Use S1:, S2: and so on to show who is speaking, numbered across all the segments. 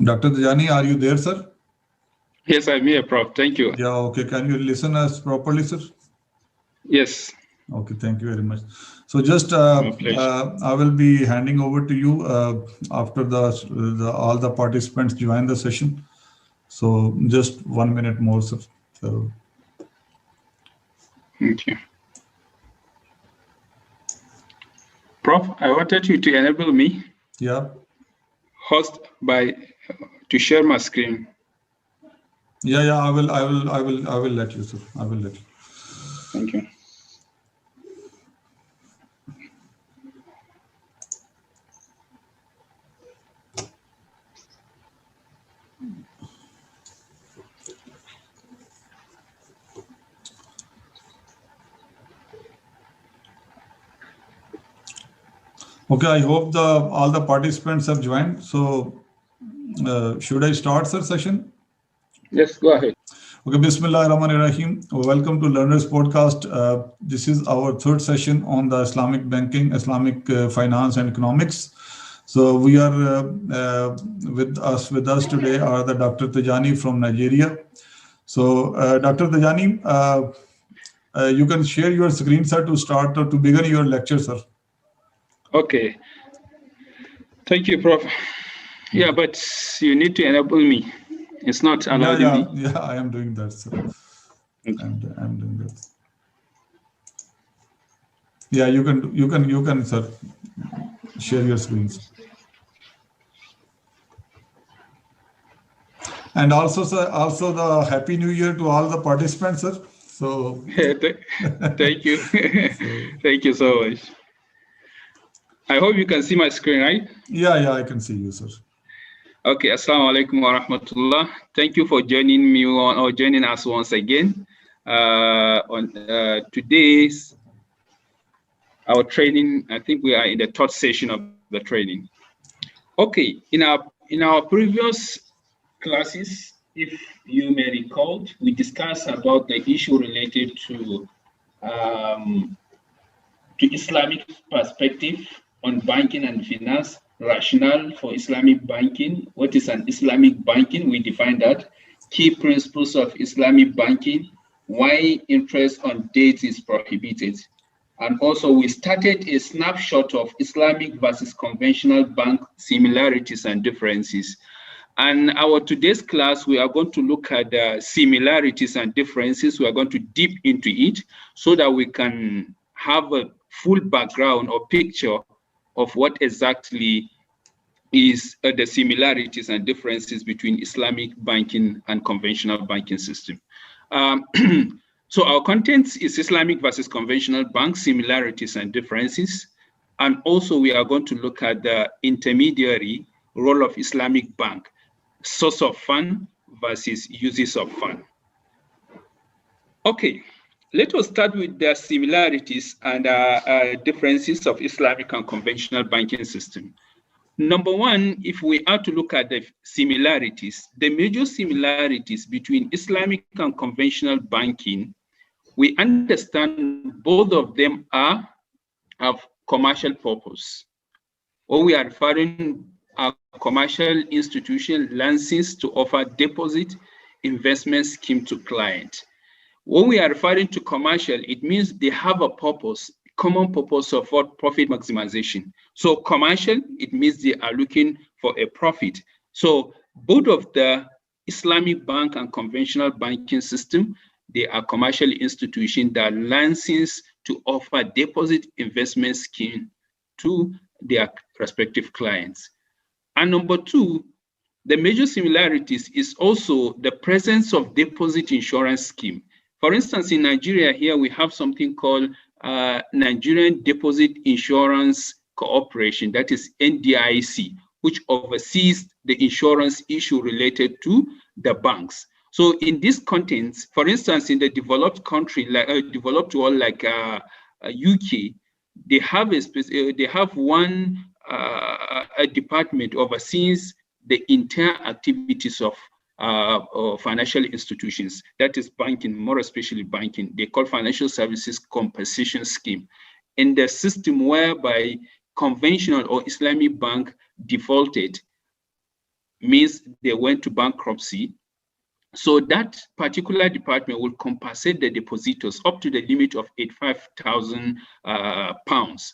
S1: Dr. Tajani, are you there, sir?
S2: Yes, I'm here, Prof. Thank you.
S1: Yeah, okay. Can you listen us properly, sir?
S2: Yes.
S1: Okay, thank you very much. So just I will be handing over to you after all the participants join the session. So just 1 minute more, sir. So.
S2: Thank you. Prof, I wanted you to enable me.
S1: Yeah.
S2: Host to share my screen.
S1: Yeah, I will let you, sir. I will let you.
S2: Thank you.
S1: Okay, I hope all the participants have joined. So should I start, sir, session?
S2: Yes, go ahead.
S1: Okay, Bismillahirrahmanirrahim. Welcome to Learners Podcast. This is our third session on the Islamic banking, Islamic finance and economics. So we are with us today are the Dr. Tajani from Nigeria. So Dr. Tajani, you can share your screen, sir, to start or to begin your lecture, sir.
S2: Okay. Thank you, Prof. Yeah, but you need to enable me. It's not allowed me.
S1: Yeah, I am doing that, sir. Okay. I'm doing that. Yeah, you can, sir, share your screens. And also, sir, the Happy New Year to all the participants, sir. So
S2: thank you. Thank you so much. I hope you can see my screen, right?
S1: Yeah, I can see you, sir.
S2: Okay, assalamu alaikum wa rahmatullah. Thank you for joining me or joining us once again on today's our training. I think we are in the third session of the training. Okay, in our previous classes, if you may recall, we discussed about the issue related to Islamic perspective on banking and finance, rationale for Islamic banking. What is an Islamic banking? We define that. Key principles of Islamic banking, why interest on debt is prohibited. And also we started a snapshot of Islamic versus conventional bank similarities and differences. And our today's class, we are going to look at the similarities and differences. We are going to deep into it so that we can have a full background or picture of what exactly is the similarities and differences between Islamic banking and conventional banking system. So our content is Islamic versus conventional bank similarities and differences. And also we are going to look at the intermediary role of Islamic bank, source of fund versus uses of fund. Okay. Let us start with the similarities and differences of Islamic and conventional banking system. Number one, if we are to look at the similarities, the major similarities between Islamic and conventional banking, we understand both of them have commercial purpose. What we are referring are commercial institution licenses to offer deposit investment scheme to client. When we are referring to commercial, it means they have a purpose, common purpose of what? Profit maximization. So commercial, it means they are looking for a profit. So both of the Islamic bank and conventional banking system, they are commercial institutions that are licensed to offer deposit investment scheme to their respective clients. And number two, the major similarities is also the presence of deposit insurance scheme. For instance, in Nigeria here, we have something called Nigerian Deposit Insurance Corporation, that is NDIC, which oversees the insurance issue related to the banks. So in this content, for instance, in the developed country, like developed world like UK, they have one a department oversees the entire activities of financial institutions, that is banking, more especially banking. They call financial services compensation scheme. In the system whereby conventional or Islamic bank defaulted, means they went to bankruptcy. So that particular department will compensate the depositors up to the limit of £85,000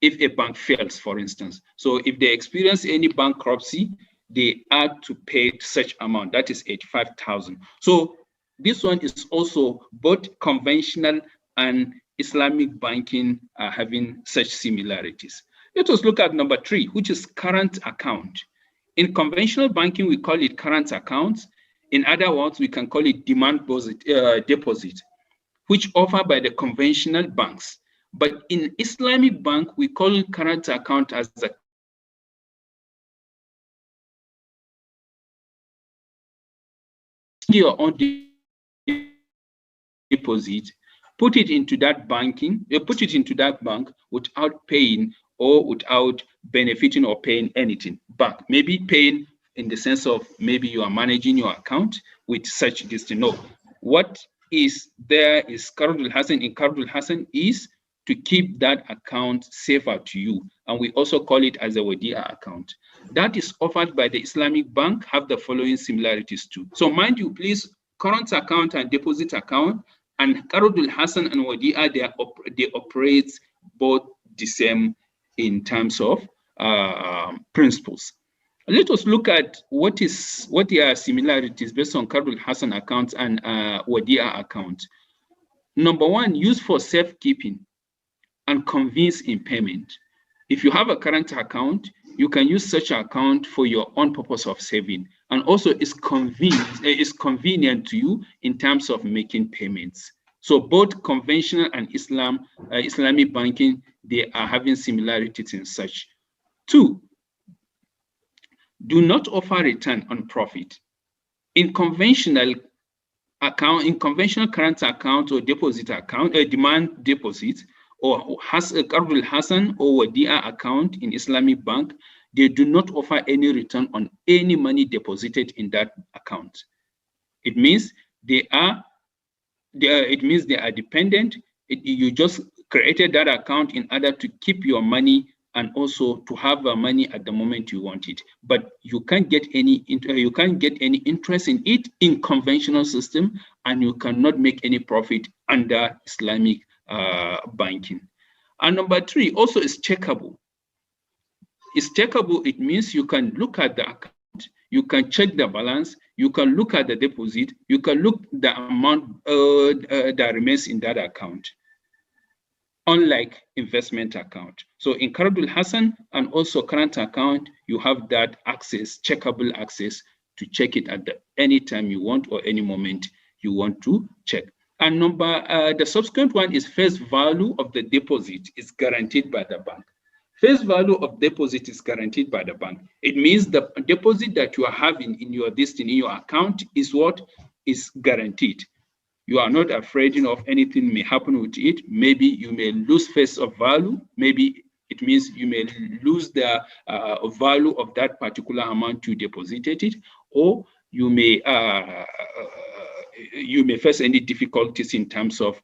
S2: if a bank fails, for instance. So if they experience any bankruptcy, they are to pay such amount, that is 85,000. So this one is also both conventional and Islamic banking are having such similarities. Let us look at number 3, which is current account. In conventional banking, we call it current accounts. In other words, we can call it demand deposit, which offered by the conventional banks. But in Islamic bank, we call current account as a your own deposit, put it into that bank without paying or without benefiting or paying anything back. Maybe paying in the sense of maybe you are managing your account with such this. No, what is there is Qardul Hasan. In Qardul Hasan is to keep that account safer to you, and we also call it as a Wadia account. That is offered by the Islamic bank, have the following similarities too. So mind you, please, current account and deposit account and Qardul Hasan and Wadia, they operate both the same in terms of principles. Let us look at what are similarities based on Qardul Hasan account and Wadia account. Number 1, used for safekeeping and convenience in payment. If you have a current account, you can use such account for your own purpose of saving, and also it's convenient to you in terms of making payments. So both conventional and Islamic banking, they are having similarities in such. 2, do not offer return on profit. In conventional current account or deposit account, demand deposit, or Qardul Hasan or Wadia account in Islamic bank, they do not offer any return on any money deposited in that account. It means they are dependent. You just created that account in order to keep your money and also to have money at the moment you want it. But you can't get any interest in it in conventional system, and you cannot make any profit under Islamic banking. And number 3 also is checkable. It's checkable. It means you can look at the account, you can check the balance, you can look at the deposit, you can look the amount that remains in that account, unlike investment account. So in Qardul Hasan and also current account, you have that access, checkable access, to check it at any time you want or any moment you want to check. And the subsequent one is face value of the deposit is guaranteed by the bank. Face value of deposit is guaranteed by the bank. It means the deposit that you are having in your account is what is guaranteed. You are not afraid of anything may happen with it. Maybe you may lose face of value. Maybe it means you may lose the value of that particular amount you deposited it, or you may face any difficulties in terms of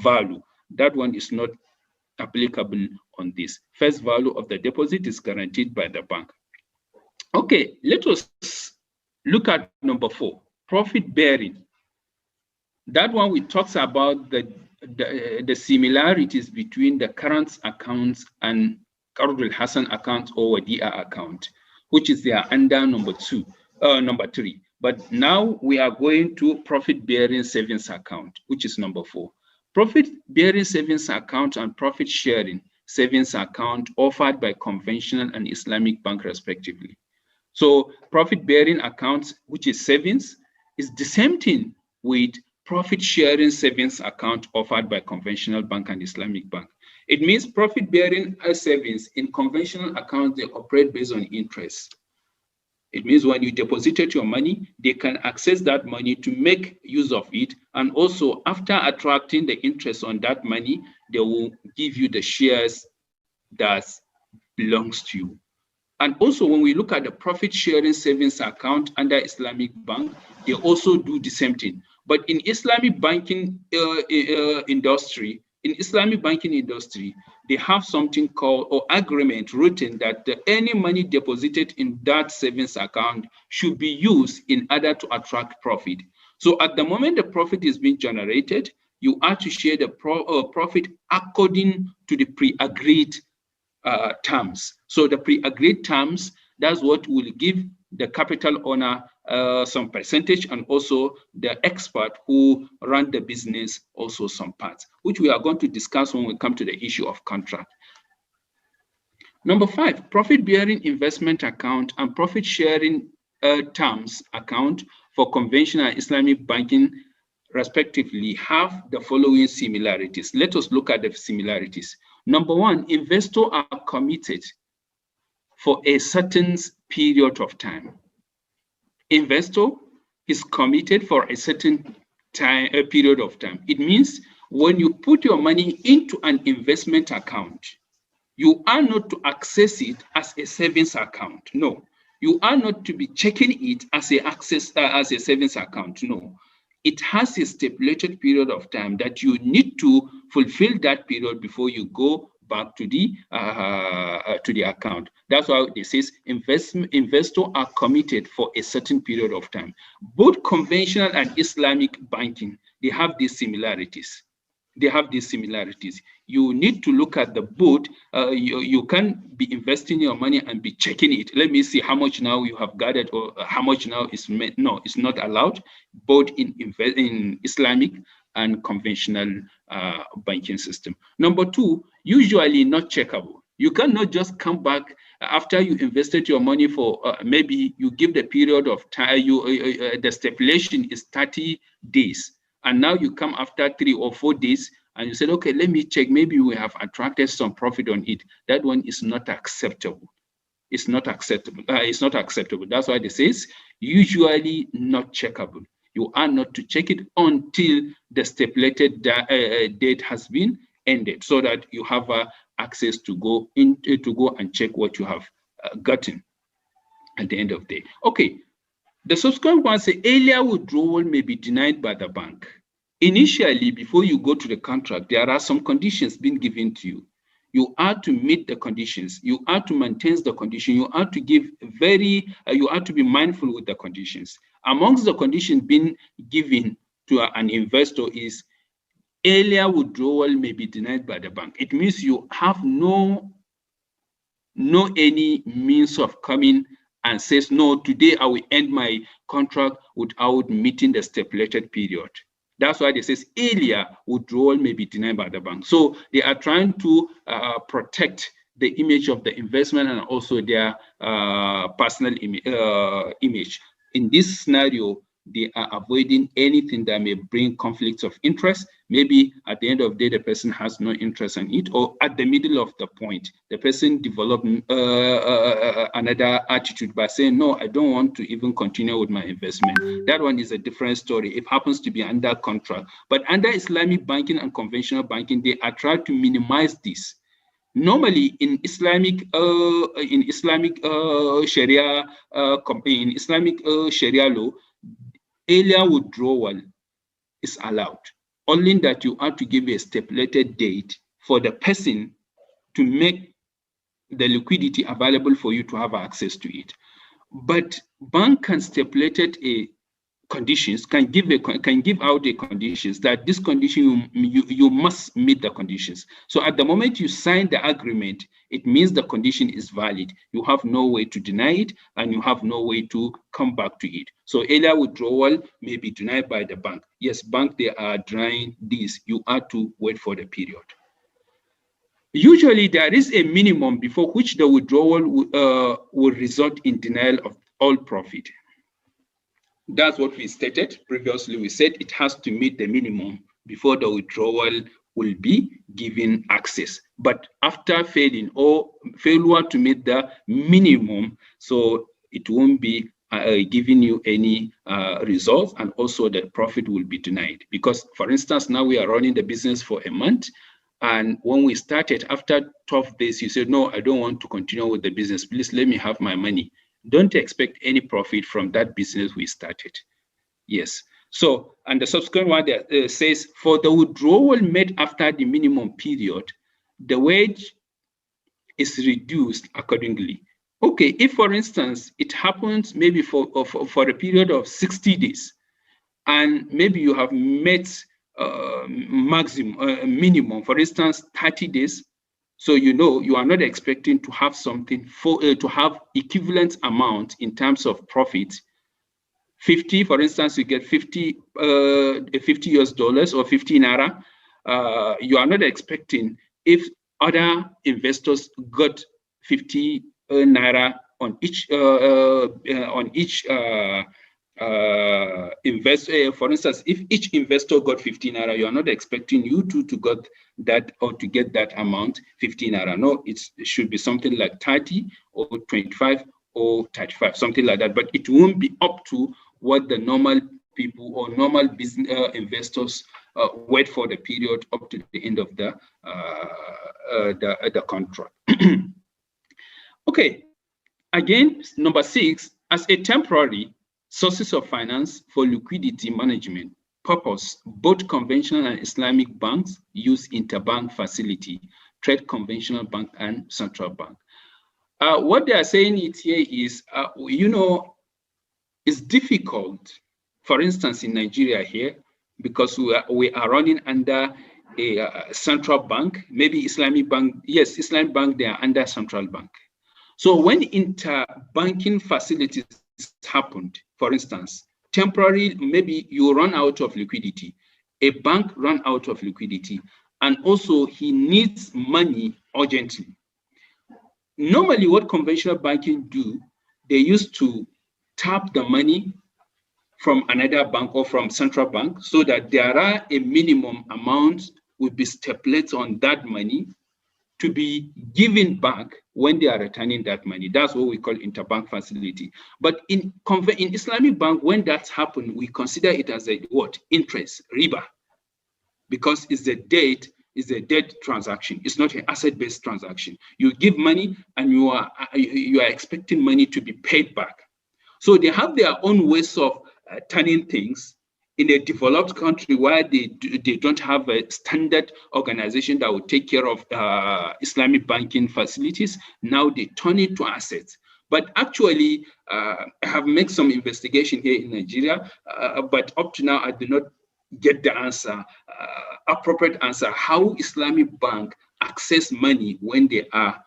S2: value. That one is not applicable on this. First value of the deposit is guaranteed by the bank. Okay, let us look at number 4, profit bearing. That one we talks about the similarities between the current accounts and Qardul Hasan account or Wadia account, which is there under number 3. But now we are going to profit bearing savings account, which is number 4. Profit bearing savings account and profit sharing savings account offered by conventional and Islamic bank respectively. So profit bearing accounts, which is savings, is the same thing with profit sharing savings account offered by conventional bank and Islamic bank. It means profit bearing savings in conventional accounts, they operate based on interest. It means when you deposited your money, they can access that money to make use of it. And also after attracting the interest on that money, they will give you the shares that belongs to you. And also when we look at the profit sharing savings account under Islamic bank, they also do the same thing. But in Islamic banking industry, in Islamic banking industry, they have something called or agreement written that any money deposited in that savings account should be used in order to attract profit. So at the moment the profit is being generated, you are to share the profit according to the pre-agreed terms. So the pre-agreed terms, that's what will give the capital owner some percentage, and also the expert who run the business also some parts, which we are going to discuss when we come to the issue of contract. Number 5, profit-bearing investment account and profit-sharing terms account for conventional Islamic banking respectively have the following similarities. Let us look at the similarities. Number 1, investors are committed for a certain period of time. Investor is committed for a certain time, a period of time. It means when you put your money into an investment account, you are not to access it as a savings account. No, you are not to be checking it as a savings account. No, it has a stipulated period of time that you need to fulfill that period before you go back to the account. That's why it says investors are committed for a certain period of time. Both conventional and Islamic banking, they have these similarities. They have these similarities. You need to look at the both. You can't be investing your money and be checking it. Let me see how much now you have gathered or how much now is made. No, it's not allowed, both in Islamic and conventional banking system. Number 2, usually not checkable. You cannot just come back after you invested your money for maybe you give the period of time, the stipulation is 30 days. And now you come after 3 or 4 days and you said, okay, let me check, maybe we have attracted some profit on it. That one is not acceptable. It's not acceptable. It's not acceptable. That's why it says usually not checkable. You are not to check it until the stipulated date has been ended, so that you have access to go and check what you have gotten at the end of the day. Okay. The subsequent one says earlier withdrawal may be denied by the bank. Initially, before you go to the contract, there are some conditions being given to you. You are to meet the conditions. You are to maintain the condition. You are to give you are to be mindful with the conditions. Amongst the conditions being given to an investor is earlier withdrawal may be denied by the bank. It means you have no any means of coming and says, no, today I will end my contract without meeting the stipulated period. That's why they says earlier withdrawal may be denied by the bank. So they are trying to protect the image of the investment and also their personal image. In this scenario, they are avoiding anything that may bring conflicts of interest. Maybe at the end of the day, the person has no interest in it, or at the middle of the point, the person developed another attitude by saying, no, I don't want to even continue with my investment. That one is a different story. It happens to be under contract. But under Islamic banking and conventional banking, they are trying to minimize this. Normally, in Islamic Sharia law, earlier withdrawal is allowed, only that you have to give a stipulated date for the person to make the liquidity available for you to have access to it. But bank can stipulate a conditions, can give out a conditions that this condition you must meet the conditions. So at the moment you sign the agreement, it means the condition is valid. You have no way to deny it and you have no way to come back to it. So earlier withdrawal may be denied by the bank. Yes, bank, they are denying this. You have to wait for the period. Usually there is a minimum before which the withdrawal will result in denial of all profit. That's what we stated previously. We said it has to meet the minimum before the withdrawal will be given access. But after failing or failure to meet the minimum, so it won't be giving you any results, and also the profit will be denied. Because, for instance, now we are running the business for a month, and when we started, after 12 days, you said, no, I don't want to continue with the business. Please let me have my money. Don't expect any profit from that business we started. Yes. So, and the subsequent one that says, for the withdrawal made after the minimum period, the wage is reduced accordingly. Okay, if for instance, it happens maybe for a period of 60 days, and maybe you have met minimum, for instance, 30 days, so you are not expecting to have something to have equivalent amount in terms of profit. 50, for instance, you get 50 US dollars or 50 naira. You are not expecting, if other investors got 50 naira on each investor. For instance, if each investor got 50 naira, you are not expecting you to get that, or to get that amount 50 naira. No, it should be something like 30 or 25 or 35, something like that. But it won't be up to what the normal people or normal business investors wait for the period up to the end of the contract. Okay, again, number 6, as a temporary sources of finance for liquidity management purpose, both conventional and Islamic banks use interbank facility, trade conventional bank and central bank. What they are saying it here is, it's difficult, for instance, in Nigeria here, because we are running under a central bank, maybe Islamic bank. Yes, Islamic bank, they are under central bank. So when interbanking facilities happened, for instance, temporarily, maybe you run out of liquidity, a bank run out of liquidity, and also he needs money urgently. Normally, what conventional banking do, they used to tap the money from another bank or from central bank, so that there are a minimum amount will be stipulated on that money to be given back when they are returning that money. That's what we call interbank facility. But in Islamic bank, when that's happened, we consider it as a what? Interest, riba, because it's a debt. Is a debt transaction. It's not an asset-based transaction. You give money and you are expecting money to be paid back. So they have their own ways of turning things. In a developed country where they don't have a standard organization that will take care of Islamic banking facilities, now they turn it to assets. But actually, I have made some investigation here in Nigeria, but up to now, I do not get the answer, appropriate answer, how Islamic bank access money when they are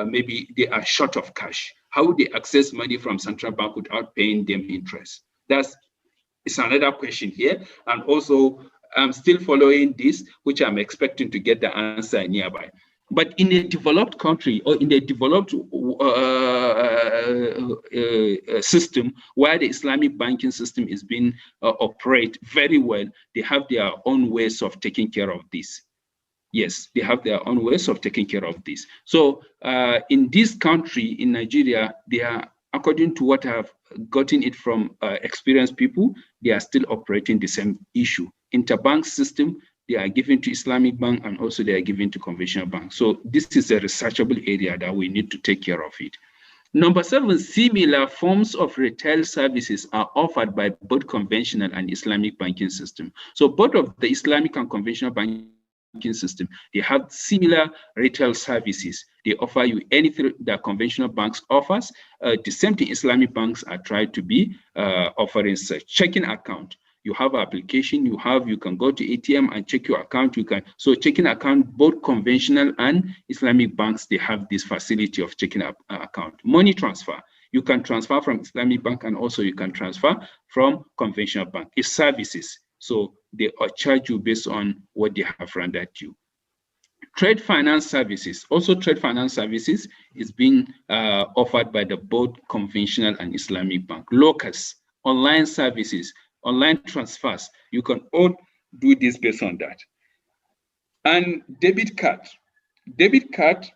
S2: maybe they are short of cash. How they access money from central bank without paying them interest. It's another question here. And also, I'm still following this, which I'm expecting to get the answer nearby. But in a developed country or in a developed system where the Islamic banking system is being operated very well, they have their own ways of taking care of this. Yes, they have their own ways of taking care of this. So in this country, in Nigeria, they are, according to what I've gotten it from experienced people, they are still operating the same issue. Interbank system, they are given to Islamic bank, and also they are given to conventional bank. So this is a researchable area that we need to take care of it. Number 7, similar forms of retail services are offered by both conventional and Islamic banking system. So both of the Islamic and conventional banking system, they have similar retail services. They offer you anything that conventional banks offers. The same thing Islamic banks are trying to be offering, such checking account. You have an application, you can go to ATM and check your account. So checking account, both conventional and Islamic banks, they have this facility of checking account. Money transfer, you can transfer from Islamic bank, and also you can transfer from conventional bank. It's services. So they charge you based on what they have rendered you. Trade finance services. Also, trade finance services is being offered by the both conventional and Islamic bank. Locus, online services, online transfers. You can all do this based on that. And debit card. Debit card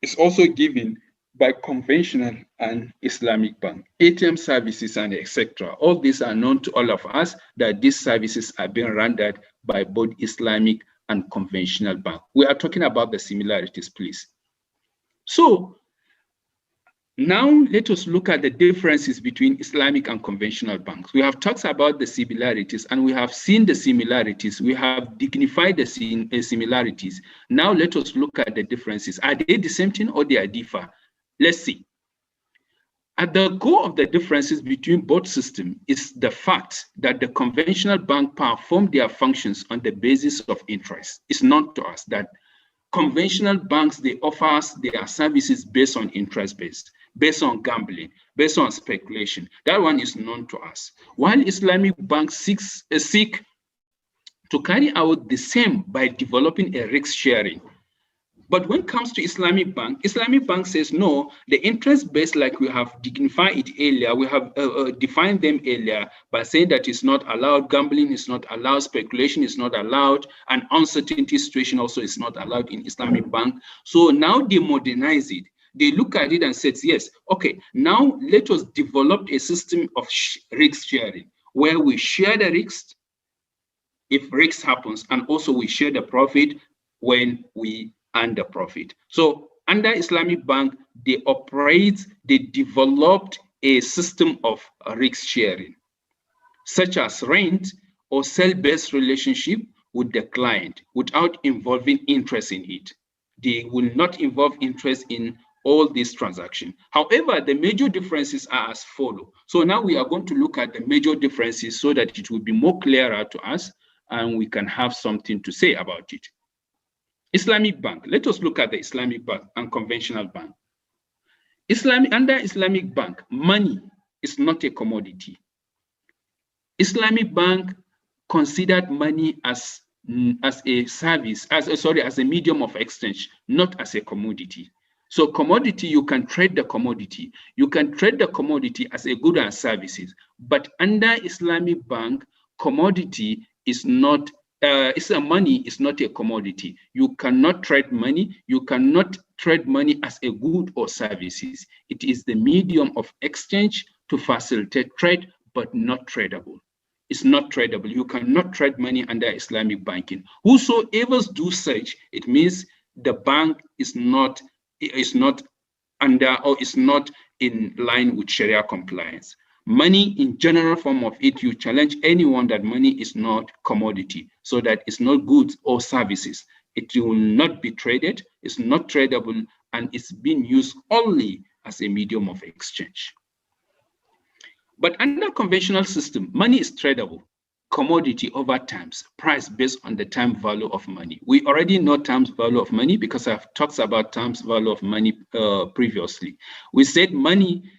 S2: is also given by conventional and Islamic bank. ATM services and etc. All these are known to all of us that these services are being rendered by both Islamic and conventional bank. We are talking about the similarities, please. So Now, let us look at the differences between Islamic and conventional banks. We have talked about the similarities and we have seen the similarities. We have dignified the similarities. Now, let us look at the differences. Are they the same thing or they are differ? Let's see. At the core of the differences between both systems is the fact that the conventional bank perform their functions on the basis of interest. It's known to us that conventional banks, they offer us their services based on interest-based, based on gambling, based on speculation. That one is known to us. While Islamic banks seek to carry out the same by developing a risk sharing. But when it comes to Islamic bank says, no, the interest-based, like we have dignified it earlier, we have defined them earlier by saying that it's not allowed, gambling is not allowed, speculation is not allowed, and uncertainty situation also is not allowed in Islamic bank. So now they modernize it. They look at it and said, yes, okay, now let us develop a system of risk sharing where we share the risk if risk happens, and also we share the profit when we earn the profit. So under Islamic bank, they developed a system of risk sharing, such as rent or sale-based relationship with the client without involving interest in it. They will not involve interest in all these transactions. However, the major differences are as follows. So now we are going to look at the major differences so that it will be more clearer to us and we can have something to say about it. Islamic bank. Let us look at the Islamic bank and conventional bank. Under Islamic bank, money is not a commodity. Islamic bank considered money as a service, as a medium of exchange, not as a commodity. So commodity, you can trade the commodity. You can trade the commodity as a good and services. But under Islamic bank, commodity is not, money is not a commodity. You cannot trade money. You cannot trade money as a good or services. It is the medium of exchange to facilitate trade, but not tradable. It's not tradable. You cannot trade money under Islamic banking. Whosoever do such, it means the bank is not under or is not in line with Sharia compliance. Money in general form of it, you challenge anyone that money is not commodity, so that it's not goods or services. It will not be traded, it's not tradable, and it's being used only as a medium of exchange. But under conventional system, money is tradable, commodity over times, price based on the time value of money. We already know times value of money because I've talked about times value of money previously. We said money,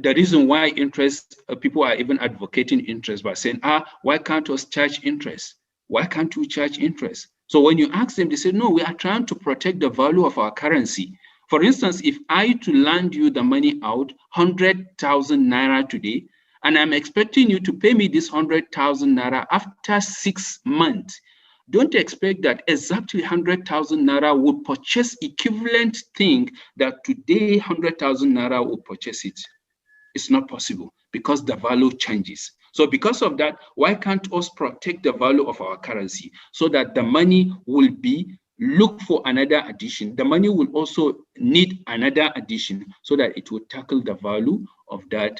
S2: the reason why interest, people are even advocating interest by saying, why can't us charge interest? Why can't we charge interest? So when you ask them, they say, no, we are trying to protect the value of our currency. For instance, if I to lend you the money out, 100,000 naira today, and I'm expecting you to pay me this 100,000 naira after 6 months, don't expect that exactly 100,000 naira would purchase equivalent thing that today 100,000 naira will purchase it. It's not possible because the value changes. So because of that, why can't us protect the value of our currency so that the money will be look for another addition? The money will also need another addition so that it will tackle the value of that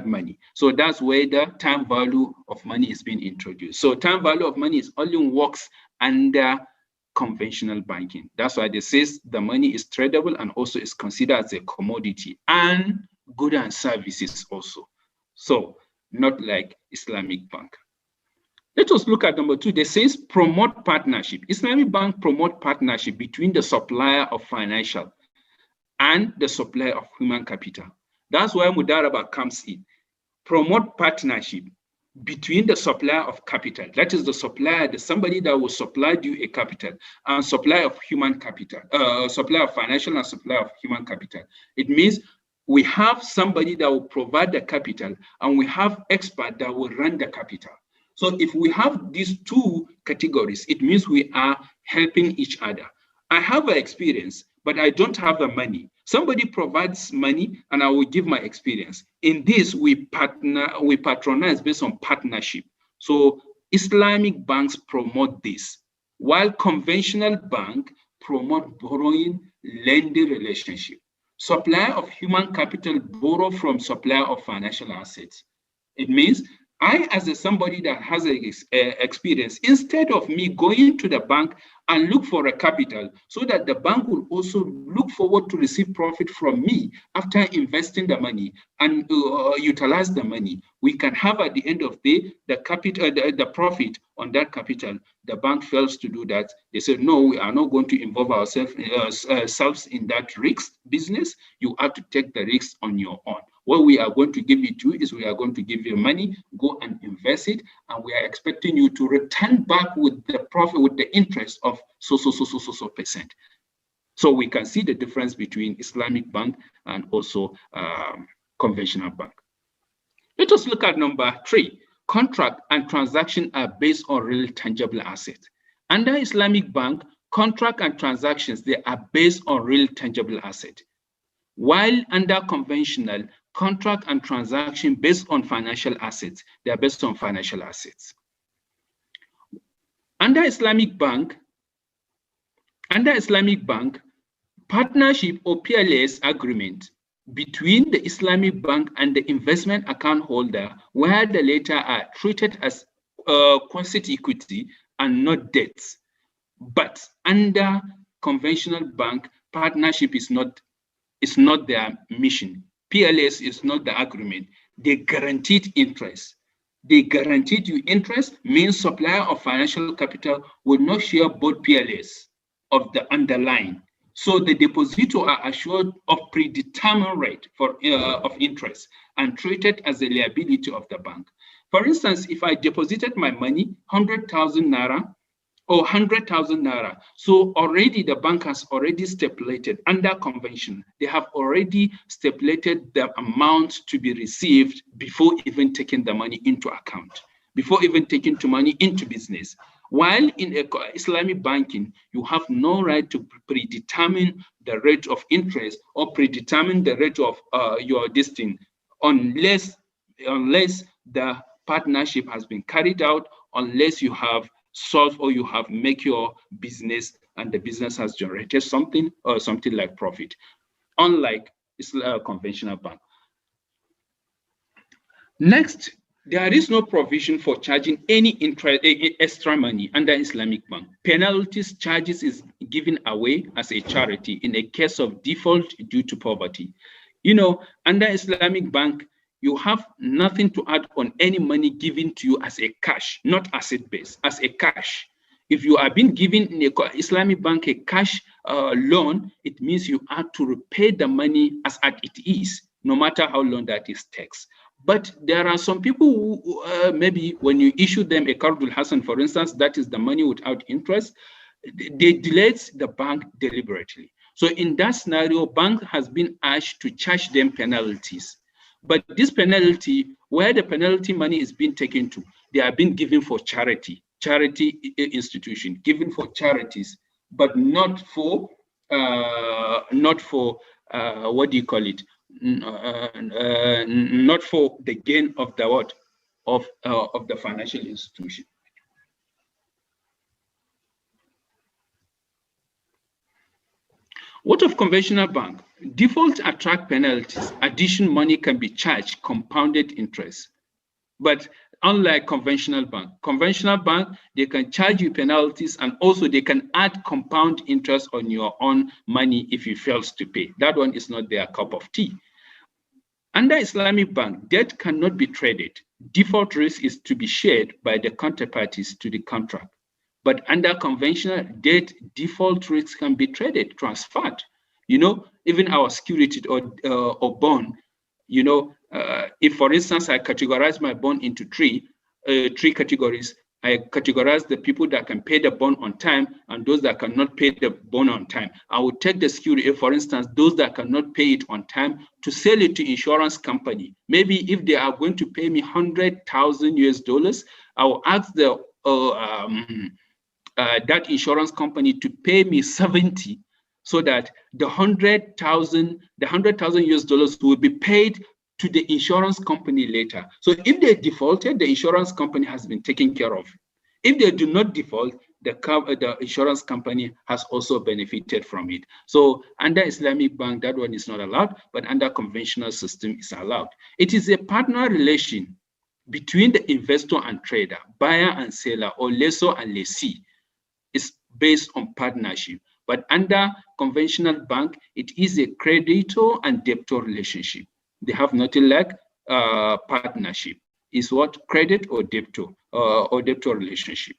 S2: money. So that's where the time value of money is being introduced. So time value of money is only works under conventional banking. That's why they says the money is tradable and also is considered as a commodity and goods and services also. So not like Islamic bank. Let us look at number 2. They says promote partnership. Islamic bank promote partnership between the supplier of financial and the supplier of human capital. That's where Mudaraba comes in. Promote partnership between the supplier of capital, that is the supplier, somebody that will supply you a capital, and supplier of human capital, supplier of financial and supplier of human capital. It means we have somebody that will provide the capital and we have expert that will run the capital. So if we have these two categories, it means we are helping each other. I have an experience, but I don't have the money. Somebody provides money and I will give my experience. In this, we patronize based on partnership. So Islamic banks promote this, while conventional banks promote borrowing lending relationship. Supplier of human capital borrow from supplier of financial assets. It means I, as somebody that has experience, instead of me going to the bank and look for a capital, so that the bank will also look forward to receive profit from me after investing the money and utilize the money, we can have at the end of the day the capital, the profit on that capital. The bank fails to do that. They say, no, we are not going to involve ourselves in that risk business. You have to take the risk on your own. What we are going to give you to is we are going to give you money, go and invest it, and we are expecting you to return back with the profit, with the interest of so percent. So we can see the difference between Islamic bank and also conventional bank. Let us look at number 3. Contract and transaction are based on real tangible assets. Under Islamic bank, contract and transactions, they are based on real tangible assets. While under conventional, contract and transaction based on financial assets, they are based on financial assets. Under Islamic bank, partnership or PLS agreement between the Islamic bank and the investment account holder, where the latter are treated as quasi equity and not debts. But under conventional bank, partnership is not their mission. PLS is not the agreement. They guaranteed interest. They guaranteed you interest means supplier of financial capital will not share both PLS of the underlying. So the depositor are assured of predetermined rate for of interest and treated as a liability of the bank. For instance, if I deposited my money, 100,000 naira or 100,000 naira, so already the bank has already stipulated under convention, they have already stipulated the amount to be received before even taking the money into account, before even taking the money into business. While in Islamic banking, you have no right to predetermine the rate of interest or predetermine the rate of your listing unless the partnership has been carried out, unless you have solved or you have make your business and the business has generated something or something like profit, unlike conventional bank. Next, there is no provision for charging any extra money under Islamic bank. Penalties charges is given away as a charity in a case of default due to poverty. You know, under Islamic bank, you have nothing to add on any money given to you as a cash, not asset-based, as a cash. If you are being given in a Islamic bank a cash loan, it means you have to repay the money as it is, no matter how long that is takes. But there are some people who maybe when you issue them a Qardul Hasan, for instance, that is the money without interest, they delayed the bank deliberately. So in that scenario, bank has been asked to charge them penalties. But this penalty, where the penalty money is being taken to, they are being given for charity institution, given for charities, but not for what do you call it? Not for the gain of the what of the financial institution. What of conventional bank? Default attract penalties. Additional money can be charged, compounded interest. But unlike conventional bank, they can charge you penalties and also they can add compound interest on your own money if you fail to pay. That one is not their cup of tea. Under Islamic bank, debt cannot be traded. Default risk is to be shared by the counterparties to the contract. But under conventional debt, default risks can be traded, transferred. You know, even our security or bond, you know, if for instance, I categorize my bond into three categories, I categorize the people that can pay the bond on time and those that cannot pay the bond on time. I will take the security, for instance, those that cannot pay it on time to sell it to insurance company. Maybe if they are going to pay me $100,000, I will ask the that insurance company to pay me 70, so that the $100,000 will be paid to the insurance company later. So if they defaulted, the insurance company has been taken care of. If they do not default, the insurance company has also benefited from it. So under Islamic bank, that one is not allowed, but under conventional system is allowed. It is a partner relation between the investor and trader, buyer and seller, or lessor and lessee. It's based on partnership. But under conventional bank, it is a creditor and debtor relationship. They have nothing like partnership. Is what? Credit or debtor relationship.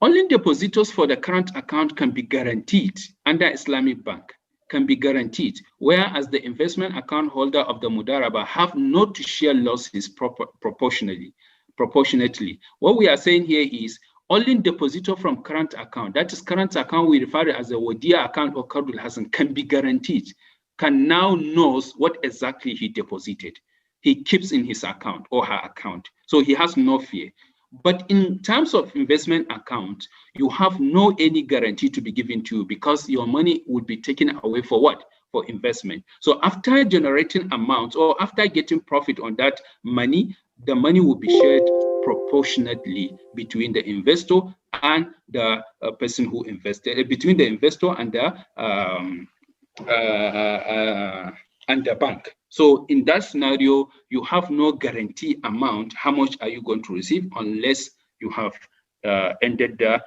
S2: Only depositors for the current account can be guaranteed under Islamic bank, can be guaranteed, whereas the investment account holder of the Mudaraba have not to share losses proportionately. What we are saying here is only depositor from current account, that is current account we refer to as a Wadia account or Qardul Hasan, can be guaranteed, can now knows what exactly he deposited. He keeps in his account or her account, so he has no fear. But in terms of investment account, you have no any guarantee to be given to you because your money would be taken away for what? For investment. So after generating amounts or after getting profit on that money, the money will be shared proportionately between the investor and the person who invested, between the investor and the bank. So in that scenario, you have no guarantee amount. How much are you going to receive unless you have ended the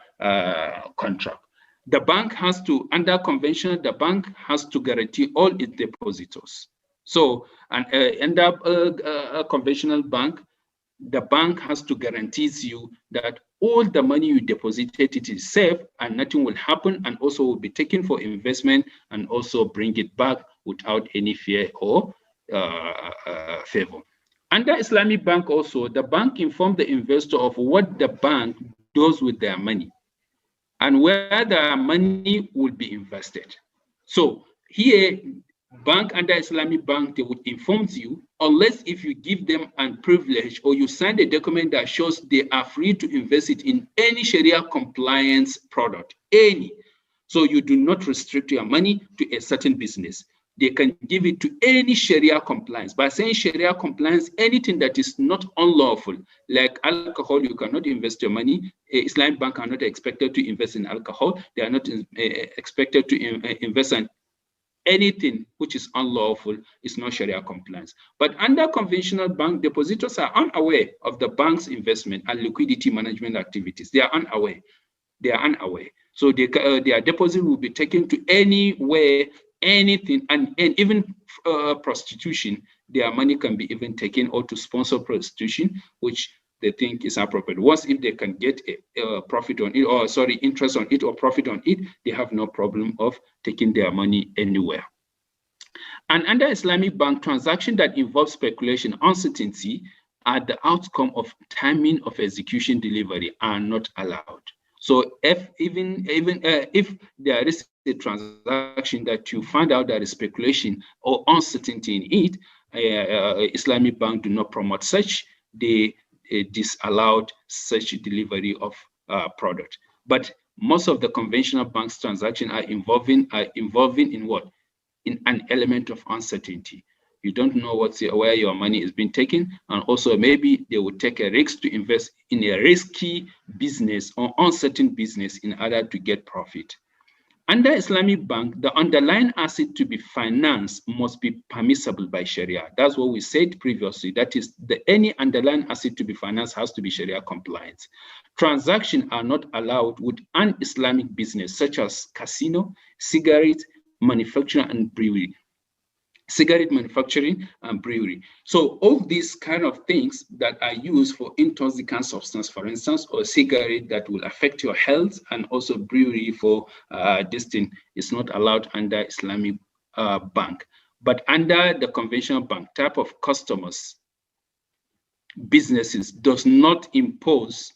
S2: contract? The bank has to, under convention, the bank has to guarantee all its depositors. So, and under a conventional bank, the bank has to guarantee you that all the money you deposited, it is safe and nothing will happen, and also will be taken for investment and also bring it back without any fear or favor. Under Islamic bank also, the bank informed the investor of what the bank does with their money and where their money will be invested. So here, bank under Islamic bank, they would inform you, unless if you give them a privilege or you sign a document that shows they are free to invest it in any Sharia compliance product, any. So you do not restrict your money to a certain business. They can give it to any Sharia compliance. By saying Sharia compliance, anything that is not unlawful, like alcohol, you cannot invest your money. Islamic bank are not expected to invest in alcohol. They are not expected to invest in anything which is unlawful. Is not Sharia compliance. But under conventional bank, depositors are unaware of the bank's investment and liquidity management activities. They are unaware. They are unaware. So their deposit will be taken to anywhere, anything, and even prostitution. Their money can be even taken or to sponsor prostitution, which they think is appropriate. Once if they can get a profit on it, or sorry, interest on it or profit on it, they have no problem of taking their money anywhere. And under Islamic bank, transaction that involves speculation, uncertainty at the outcome of timing of execution delivery are not allowed. So if if there is a transaction that you find out there is speculation or uncertainty in it, Islamic bank do not promote such. They disallowed such delivery of product. But most of the conventional banks transactions are involving in what? In an element of uncertainty. You don't know where your money is being taken, and also maybe they would take a risk to invest in a risky business or uncertain business in order to get profit. Under Islamic bank, the underlying asset to be financed must be permissible by Sharia. That's what we said previously. That is, any underlying asset to be financed has to be Sharia compliant. Transactions are not allowed with un-Islamic business, such as casino, cigarette manufacturing, and brewery. Cigarette manufacturing and brewery. So all these kind of things that are used for intoxicant substance, for instance, or cigarette that will affect your health, and also brewery for this thing is not allowed under Islamic bank. But under the conventional bank, type of customers, businesses does not impose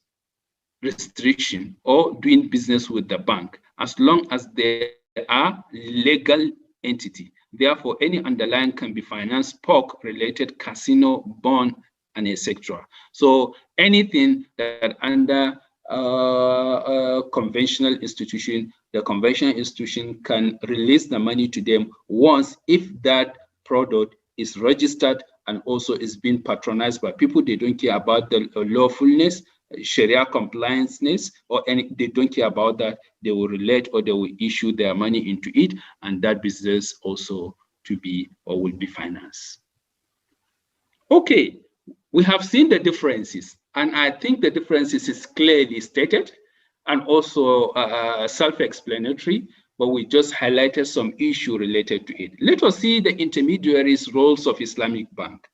S2: restriction or doing business with the bank as long as they are legal entity. Therefore, any underlying can be financed, pork-related, casino, bond, and etc. So anything that under conventional institution, the conventional institution can release the money to them once if that product is registered and also is being patronized by people. They don't care about the lawfulness, Sharia complianceness or any, they don't care about that. They will relate or they will issue their money into it, and that business also to be or will be financed. Okay, we have seen the differences, and I think the differences is clearly stated and also self-explanatory, but we just highlighted some issue related to it. Let us see the intermediaries' roles of Islamic Bank.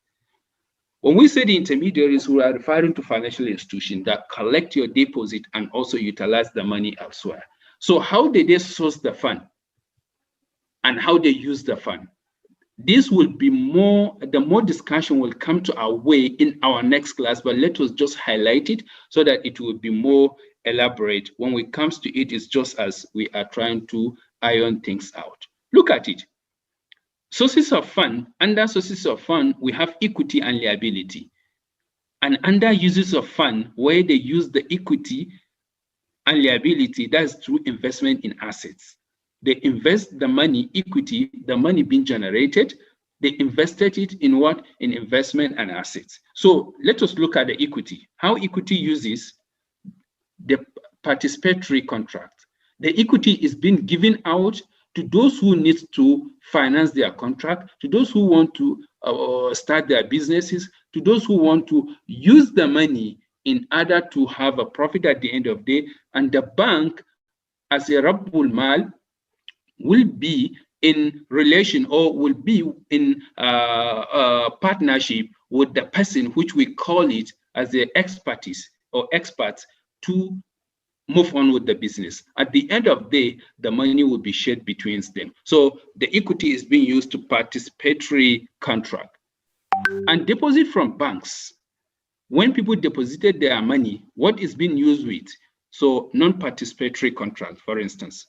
S2: When we say the intermediaries, we are referring to financial institutions that collect your deposit and also utilize the money elsewhere. So how did they source the fund and how they use the fund? This will be more, the more discussion will come to our way in our next class, but let us just highlight it so that it will be more elaborate. When it comes to it, it's just as we are trying to iron things out. Look at it. Sources of fund, under sources of fund, we have equity and liability. And under uses of fund, where they use the equity and liability, that's through investment in assets. They invest the money, equity, the money being generated, they invested it in what? In investment and assets. So let us look at the equity. How equity uses the participatory contract. The equity is being given out to those who need to finance their contract, to those who want to start their businesses, to those who want to use the money in order to have a profit at the end of the day. And the bank, as a Rabbul Mal, will be in relation or will be in partnership with the person which we call it as the expertise or experts to move on with the business. At the end of the day, the money will be shared between them. So the equity is being used to participatory contract. And deposit from banks. When people deposited their money, what is being used with? So non-participatory contract, for instance.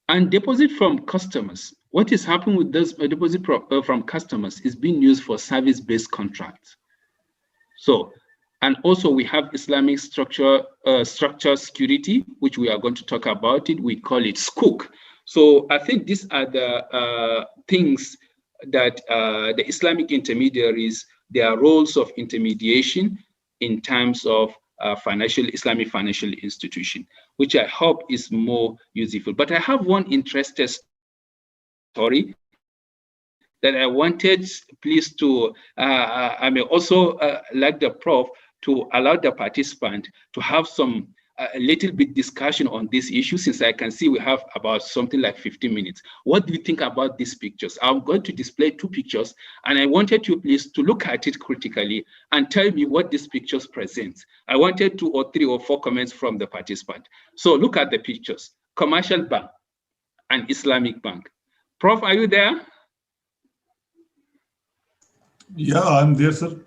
S2: And deposit from customers. What is happening with this deposit from customers is being used for service-based contracts. So, and also we have Islamic structure security, which we are going to talk about it. We call it SCOOC. So I think these are the things that the Islamic intermediaries, their roles of intermediation in terms of Islamic financial institution, which I hope is more useful. But I have one interesting story that I wanted, please, to, I may also like the prof to allow the participant to have some a little bit discussion on this issue, since I can see we have about something like 15 minutes. What do you think about these pictures? I'm going to display 2 pictures, and I wanted you please to look at it critically and tell me what these pictures present. I wanted 2 or 3 or 4 comments from the participant. So look at the pictures. Commercial bank and Islamic bank. Prof, are you there?
S1: Yeah, I'm there, sir.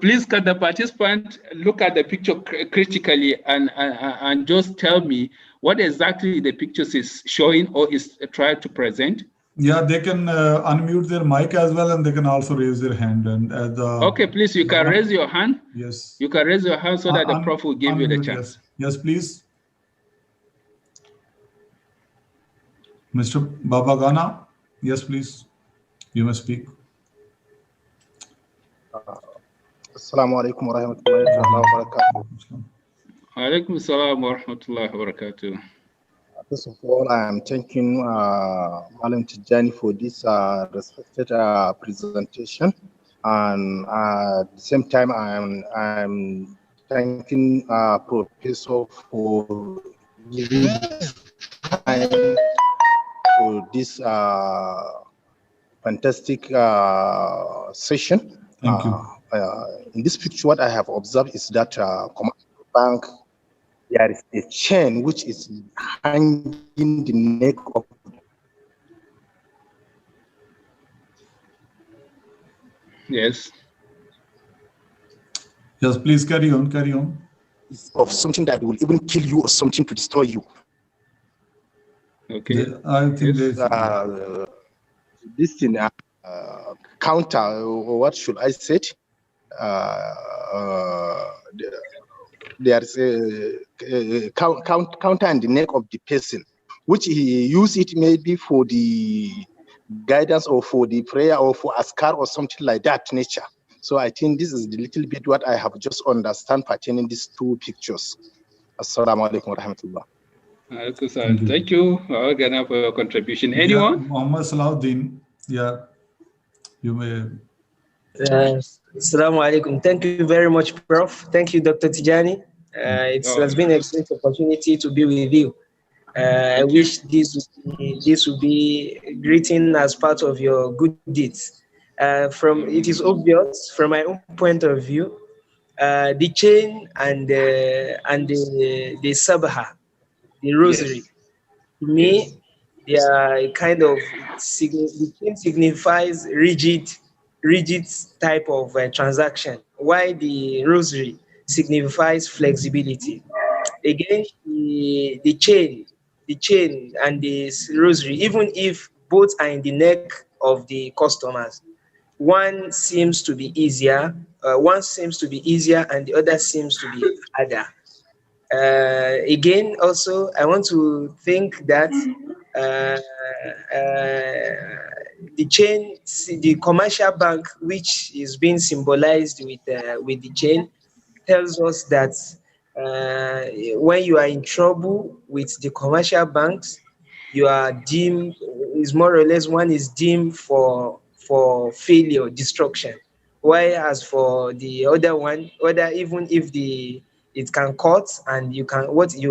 S2: Please, can the participant look at the picture critically and just tell me what exactly the pictures is showing or is trying to present?
S1: Yeah, they can unmute their mic as well, and they can also raise their hand. And
S2: okay, please, you can raise your hand.
S1: Yes.
S2: You can raise your hand so that the prof will give you the chance.
S1: Yes, please. Mr. Babagana, yes, please. You may speak.
S3: Assalamu alaikum wa rahmatullahi wa barakatuh.
S2: Alaikum assalam wa rahmatullahi wa barakatuh.
S3: First of all, I am thanking Malam Tijani for this respected presentation, and at the same time, I'm thanking Professor for giving time for this fantastic session.
S1: Thank you.
S3: In this picture, what I have observed is that commercial bank, there is a chain which is hanging the neck of.
S2: Yes.
S1: Yes, please carry on. Carry on.
S3: Of something that will even kill you or something to destroy you.
S2: Okay.
S1: I think
S2: yes.
S3: This thing counter, or what should I say? There's a counter in the neck of the person, which he use it maybe for the guidance or for the prayer or for askar or something like that nature. So I think this is a little bit what I have just understand pertaining these two pictures. Assalamu alaikum wa rahmatullah.
S2: Thank you, Ghana, for your contribution. Anyone?
S1: Yeah, Muhammad Salahuddin. Yeah, you may.
S4: Assalamu alaikum. Thank you very much, Prof. Thank you, Dr. Tijani. It has been a great opportunity to be with you. I wish this would be greeting as part of your good deeds. It is obvious from my own point of view, the chain and the sabha, the rosary, to me, they are kind of the chain signifies rigid type of transaction, while the rosary signifies flexibility. Again, the chain and the rosary, even if both are in the neck of the customers, one seems to be easier, and the other seems to be harder. Again, also, I want to think that the chain, the commercial bank, which is being symbolized with the chain, tells us that when you are in trouble with the commercial banks, you are deemed, is more or less, one is deemed for failure, destruction. While as for the other one, even if it can cut and you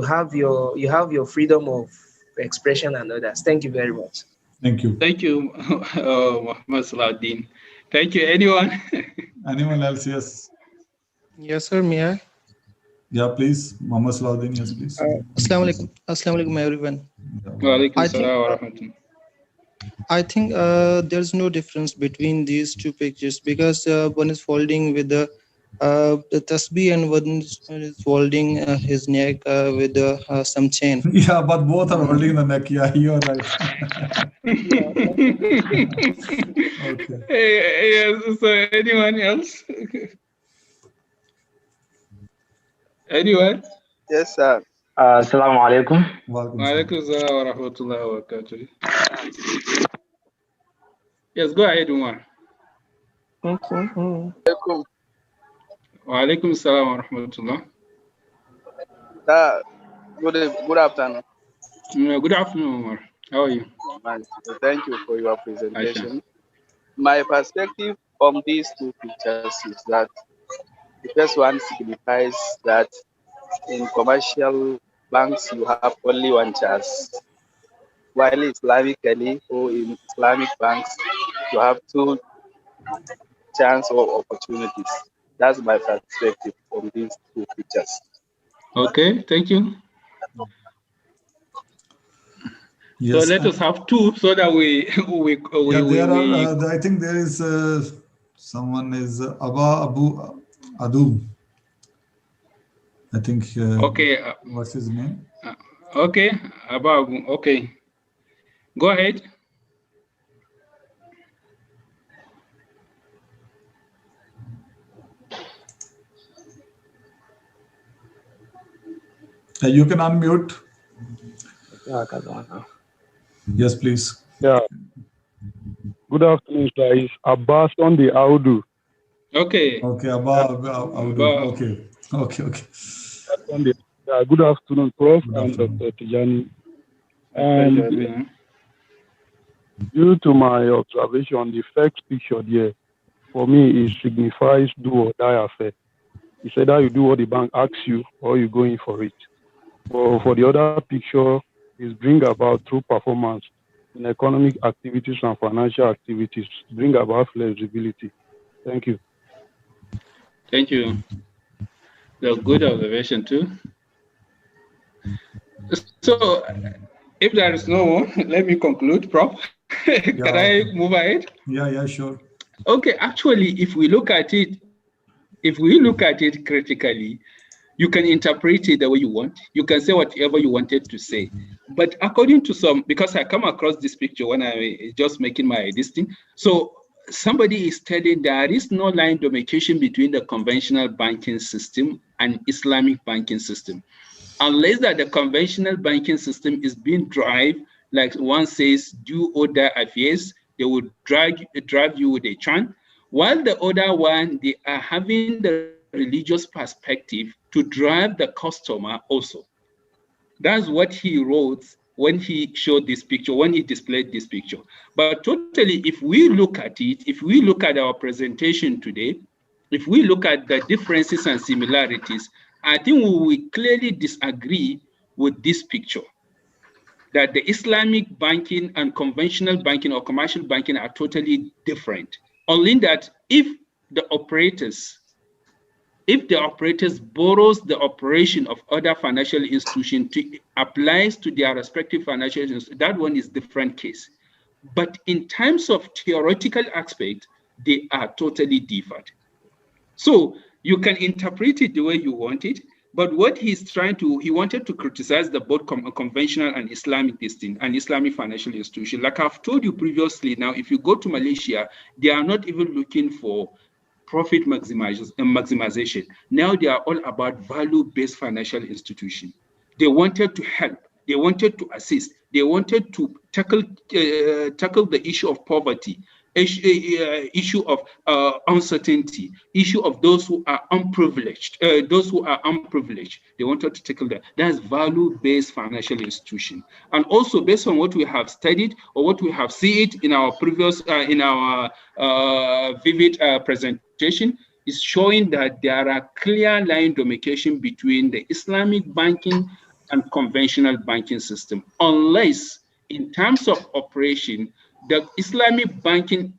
S4: have your freedom of expression and others. Thank you very much.
S1: Thank you.
S2: Thank you, Muhammad Salahuddin. Thank you. Anyone?
S1: Anyone else? Yes.
S5: Yes, sir. May I?
S1: Yeah, please. Muhammad Salahuddin, yes, please.
S5: Assalamu alaikum. Assalamu alaikum, everyone. I think there's no difference between these two pictures, because one is folding with the tasbih and one is folding his neck with some chain.
S1: Yeah, but both are holding the neck. Yeah, you're right. Okay.
S2: Yes, so anyone else? Anyone?
S6: Yes, sir. Assalamu alaikum.
S2: Wa alaikum assalam wa rahmatullahi wa barakatuh. Yes, go ahead, Umar.
S6: Okay.
S2: Wa alaikum assalam wa rahmatullah.
S6: Good afternoon.
S2: Good afternoon, Umar. How are you?
S6: Thank you for your presentation. My perspective on these two pictures is that the first one signifies that in commercial banks you have only one chance, while Islamically or in Islamic banks you have two chances or opportunities. That's my perspective on these two pictures.
S2: Okay, thank you.
S1: Yes,
S2: so let us have two so that
S1: I think there is someone is Abu Adu. I think.
S2: Okay.
S1: What's his name?
S2: Okay, Abu. Okay, go ahead.
S1: You can unmute. Yes, please.
S7: Yeah. Good afternoon, sir. It's Abbas on the Audu.
S2: Okay.
S1: Okay, Audu. Okay.
S7: Good afternoon, Prof. And Dr. Tijani. And due to my observation, the first picture there, for me, it signifies do or die affair. It's either you do what the bank asks you or you go in for it. But for the other picture, is bring about through performance in economic activities and financial activities, bring about flexibility. Thank you.
S2: Thank you. That's good observation too. So, if there is no one, let me conclude, Prof. Can I move ahead?
S1: Yeah, sure.
S2: Okay, actually, if we look at it critically, you can interpret it the way you want. You can say whatever you wanted to say. But according to some, because I come across this picture when I just making my listing, so somebody is telling there is no line demarcation between the conventional banking system and Islamic banking system. Unless that the conventional banking system is being driven, like one says, do or die affairs, they would drive you with a chain, While the other one, they are having the religious perspective to drive the customer also. That's what he wrote when he showed this picture, when he displayed this picture. But totally, if we look at it, if we look at our presentation today, if we look at the differences and similarities, I think we will clearly disagree with this picture, that the Islamic banking and conventional banking or commercial banking are totally different. Only that if the operators borrows the operation of other financial institutions to applies to their respective financial institutions, that one is different case. But in terms of theoretical aspect, they are totally different. So you can interpret it the way you want it, but what he's trying to, he wanted to criticize the both conventional and Islamic distinct and Islamic financial institution. Like I've told you previously, now if you go to Malaysia, they are not even looking for profit maximization. Now they are all about value-based financial institution. They wanted to help, they wanted to assist, they wanted to tackle the issue of poverty, issue of uncertainty, issue of those who are unprivileged, They wanted to tackle that. That's value-based financial institution. And also based on what we have studied or what we have seen in our previous, vivid presentation, is showing that there are clear line demarcation between the Islamic banking and conventional banking system, unless in terms of operation, the Islamic banking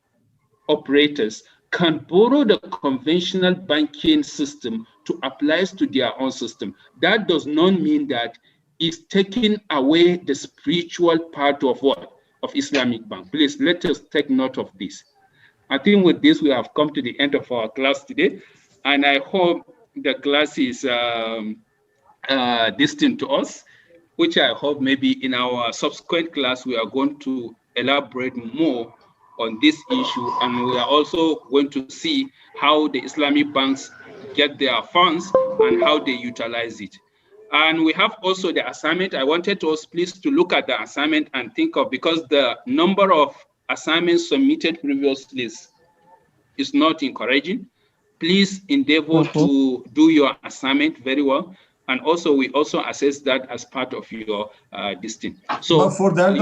S2: operators can borrow the conventional banking system to apply to their own system. That does not mean that it's taking away the spiritual part of what? Of Islamic bank. Please let us take note of this. I think with this, we have come to the end of our class today, and I hope the class is distinct to us, which I hope maybe in our subsequent class, we are going to elaborate more on this issue, and we are also going to see how the Islamic banks get their funds and how they utilize it. And we have also the assignment. I wanted us please to look at the assignment and think of, because the number of assignments submitted previously is not encouraging. Please endeavor to do your assignment very well. And also, we also assess that as part of your distinct. So
S1: but for that,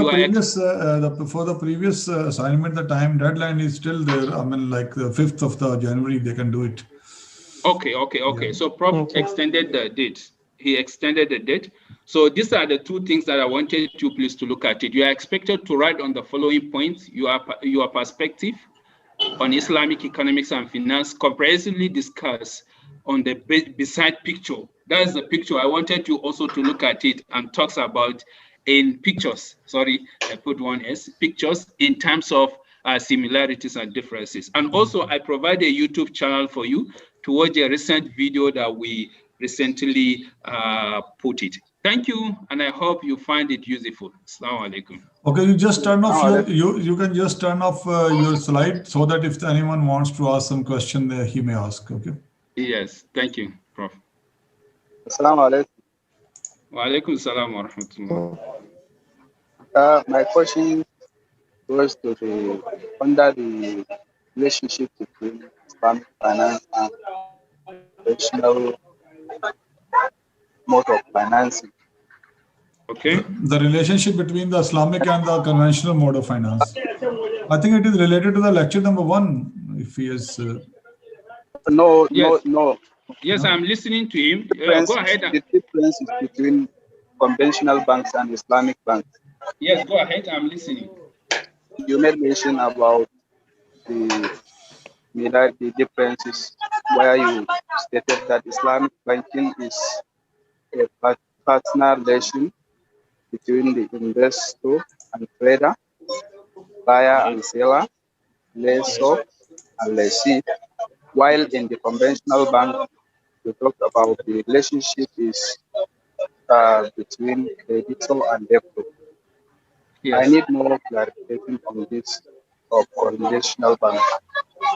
S1: for the previous assignment, the time deadline is still there. I mean, like the 5th of January, they can do it.
S2: Okay. Yeah. So Prof extended the date. He extended the date. So these are the two things that I wanted you please to look at it. You are expected to write on the following points: your perspective on Islamic economics and finance, comprehensively discuss on the beside picture. That's the picture. I wanted you also to look at it and talks about in pictures. Sorry, I put one S, pictures in terms of similarities and differences. And also I provide a YouTube channel for you to watch a recent video that we recently put it. Thank you, and I hope you find it useful. Assalamu alaikum.
S1: Okay, you just turn off you can just turn off your slide so that if anyone wants to ask some question, he may ask. Okay.
S2: Yes, thank you, Prof.
S6: Assalamu alaikum.
S2: Wa alaikum salam wa rahmatullah.
S6: My question goes to under the relationship between Islamic finance and traditional mode of financing.
S2: Okay.
S1: The relationship between the Islamic and the conventional mode of finance. I think it is related to the lecture number 1. If he is.
S6: No.
S2: Yes, I'm listening to him. Go ahead.
S6: The difference is between conventional banks and Islamic banks.
S2: Yes, go ahead. I'm listening.
S6: You made mention about the differences where you stated that Islamic banking is a partner relation between the investor and trader, buyer and seller, lessor and lessee, while in the conventional bank, we talked about the relationship is between creditor and debtor. Yes. I need more clarification on this of conventional bank.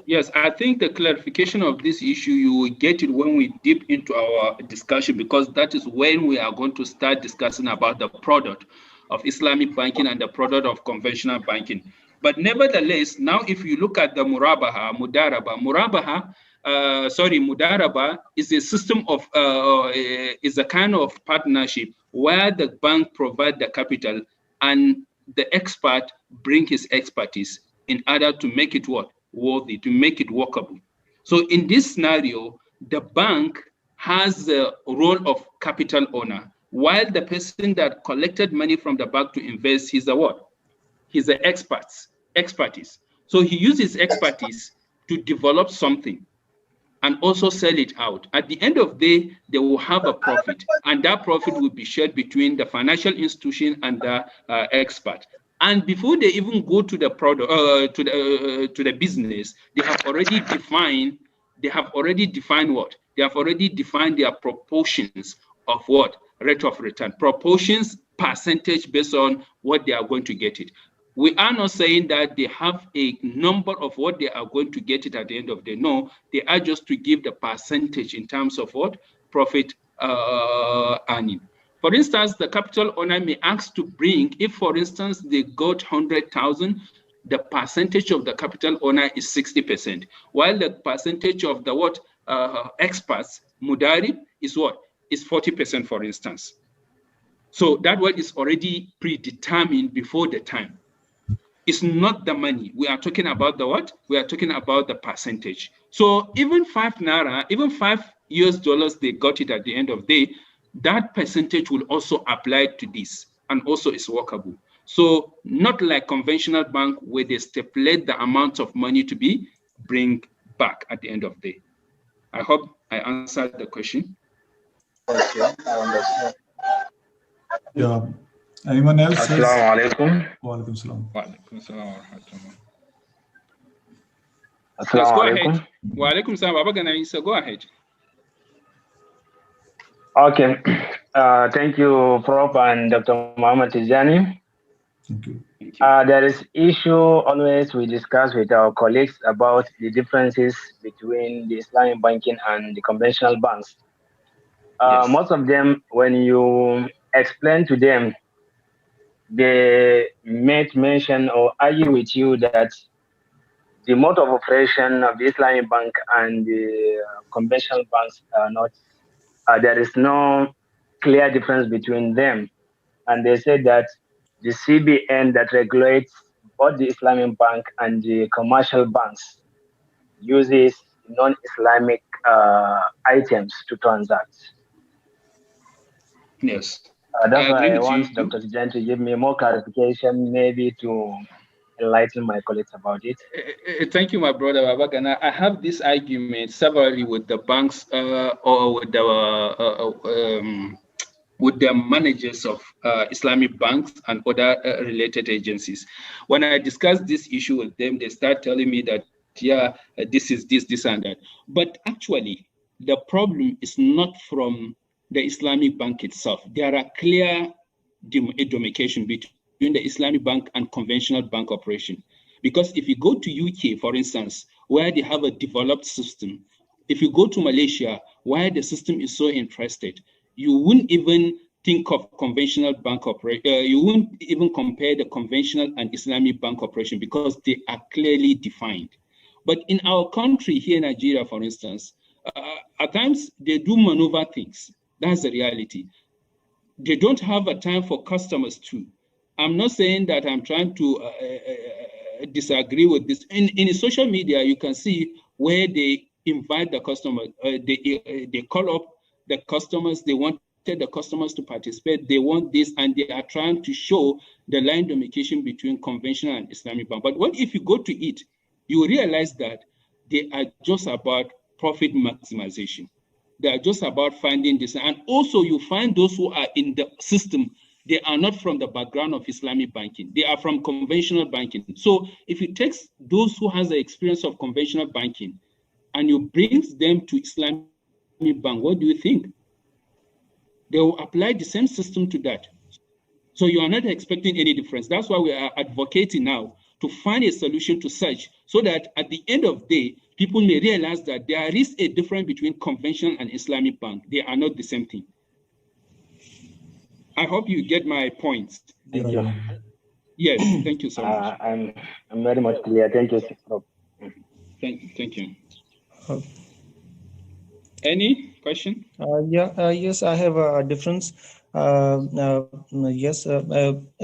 S2: Yes, I think the clarification of this issue, you will get it when we dip into our discussion, because that is when we are going to start discussing about the product of Islamic banking and the product of conventional banking. But nevertheless, now if you look at the Mudaraba is a system of, is a kind of partnership where the bank provide the capital and the expert bring his expertise in order to make it worthy, to make it workable. So in this scenario, the bank has the role of capital owner, while the person that collected money from the bank to invest, he's a what? He's an expertise. So he uses expertise to develop something and also sell it out. At the end of the day, they will have a profit, and that profit will be shared between the financial institution and the expert. And before they even go to the product, to the business, they have already defined. They have already defined what? They have already defined their proportions of what? Rate of return. Proportions, percentage based on what they are going to get it. We are not saying that they have a number of what they are going to get it at the end of the day. No, they are just to give the percentage in terms of what? Profit earning. For instance, the capital owner may ask to bring, if for instance, they got 100,000, the percentage of the capital owner is 60%, while the percentage of the what experts, Mudarib, is what? Is 40%, for instance. So that one is already predetermined before the time. It's not the money. We are talking about the what? We are talking about the percentage. So even 5 Naira, even $5 they got it at the end of the day, that percentage will also apply to this and also is workable. So not like conventional bank where they stipulate the amount of money to be bring back at the end of the day. I hope I answered the question.
S6: Okay, I understand.
S1: Yeah. Anyone else?
S8: Assalamu alaikum.
S1: Wa alaikum salam.
S2: Wa alaikum salam wa rahmatullah.
S8: Assalamu
S2: Yes, go
S8: alaikum.
S2: ahead. Wa alaikum salam. Baba Gana Isa, go ahead.
S8: Okay. Thank you, Prof. and Dr. Muhammad Tijani.
S1: Thank you.
S8: There is issue always we discuss with our colleagues about the differences between the Islamic banking and the conventional banks.
S2: Yes.
S8: Most of them, when you explain to them, they make mention or argue with you that the mode of operation of the Islamic bank and the conventional banks are not, there is no clear difference between them. And they said that the CBN that regulates both the Islamic bank and the commercial banks uses non-Islamic items to transact.
S2: Yes.
S8: That's why I
S2: with
S8: want
S2: you.
S8: Dr. Tijan to give me more clarification, maybe to enlighten my colleagues about it.
S2: Thank you, my brother Babagana. I have this argument severally with the banks or with the managers of Islamic banks and other related agencies. When I discuss this issue with them, they start telling me that, yeah, this is this and that. But actually, the problem is not from the Islamic bank itself. There are clear demarcation between the Islamic bank and conventional bank operation. Because if you go to UK, for instance, where they have a developed system, if you go to Malaysia, where the system is so interested, you wouldn't even think of conventional bank operation. You wouldn't even compare the conventional and Islamic bank operation because they are clearly defined. But in our country here in Nigeria, for instance, at times they do maneuver things. That's the reality. They don't have a time for customers too. I'm not saying that I'm trying to disagree with this. In social media, you can see where they invite the customer. They call up the customers. They wanted the customers to participate. They want this, and they are trying to show the line demarcation between conventional and Islamic bank. But what if you go to it, you realize that they are just about profit maximization. They are just about finding this. And also you find those who are in the system, they are not from the background of Islamic banking. They are from conventional banking. So if you take those who has the experience of conventional banking and you bring them to Islamic bank, what do you think? They will apply the same system to that. So you are not expecting any difference. That's why we are advocating now to find a solution to such, so that at the end of the day, people may realize that there is a difference between conventional and Islamic bank. They are not the same thing. I hope you get my points.
S8: Thank you.
S2: Yes, thank you so much.
S8: I'm very much clear. Thank you, Prof.
S2: Thank you. Any question?
S5: Yes, I have a difference. Yes,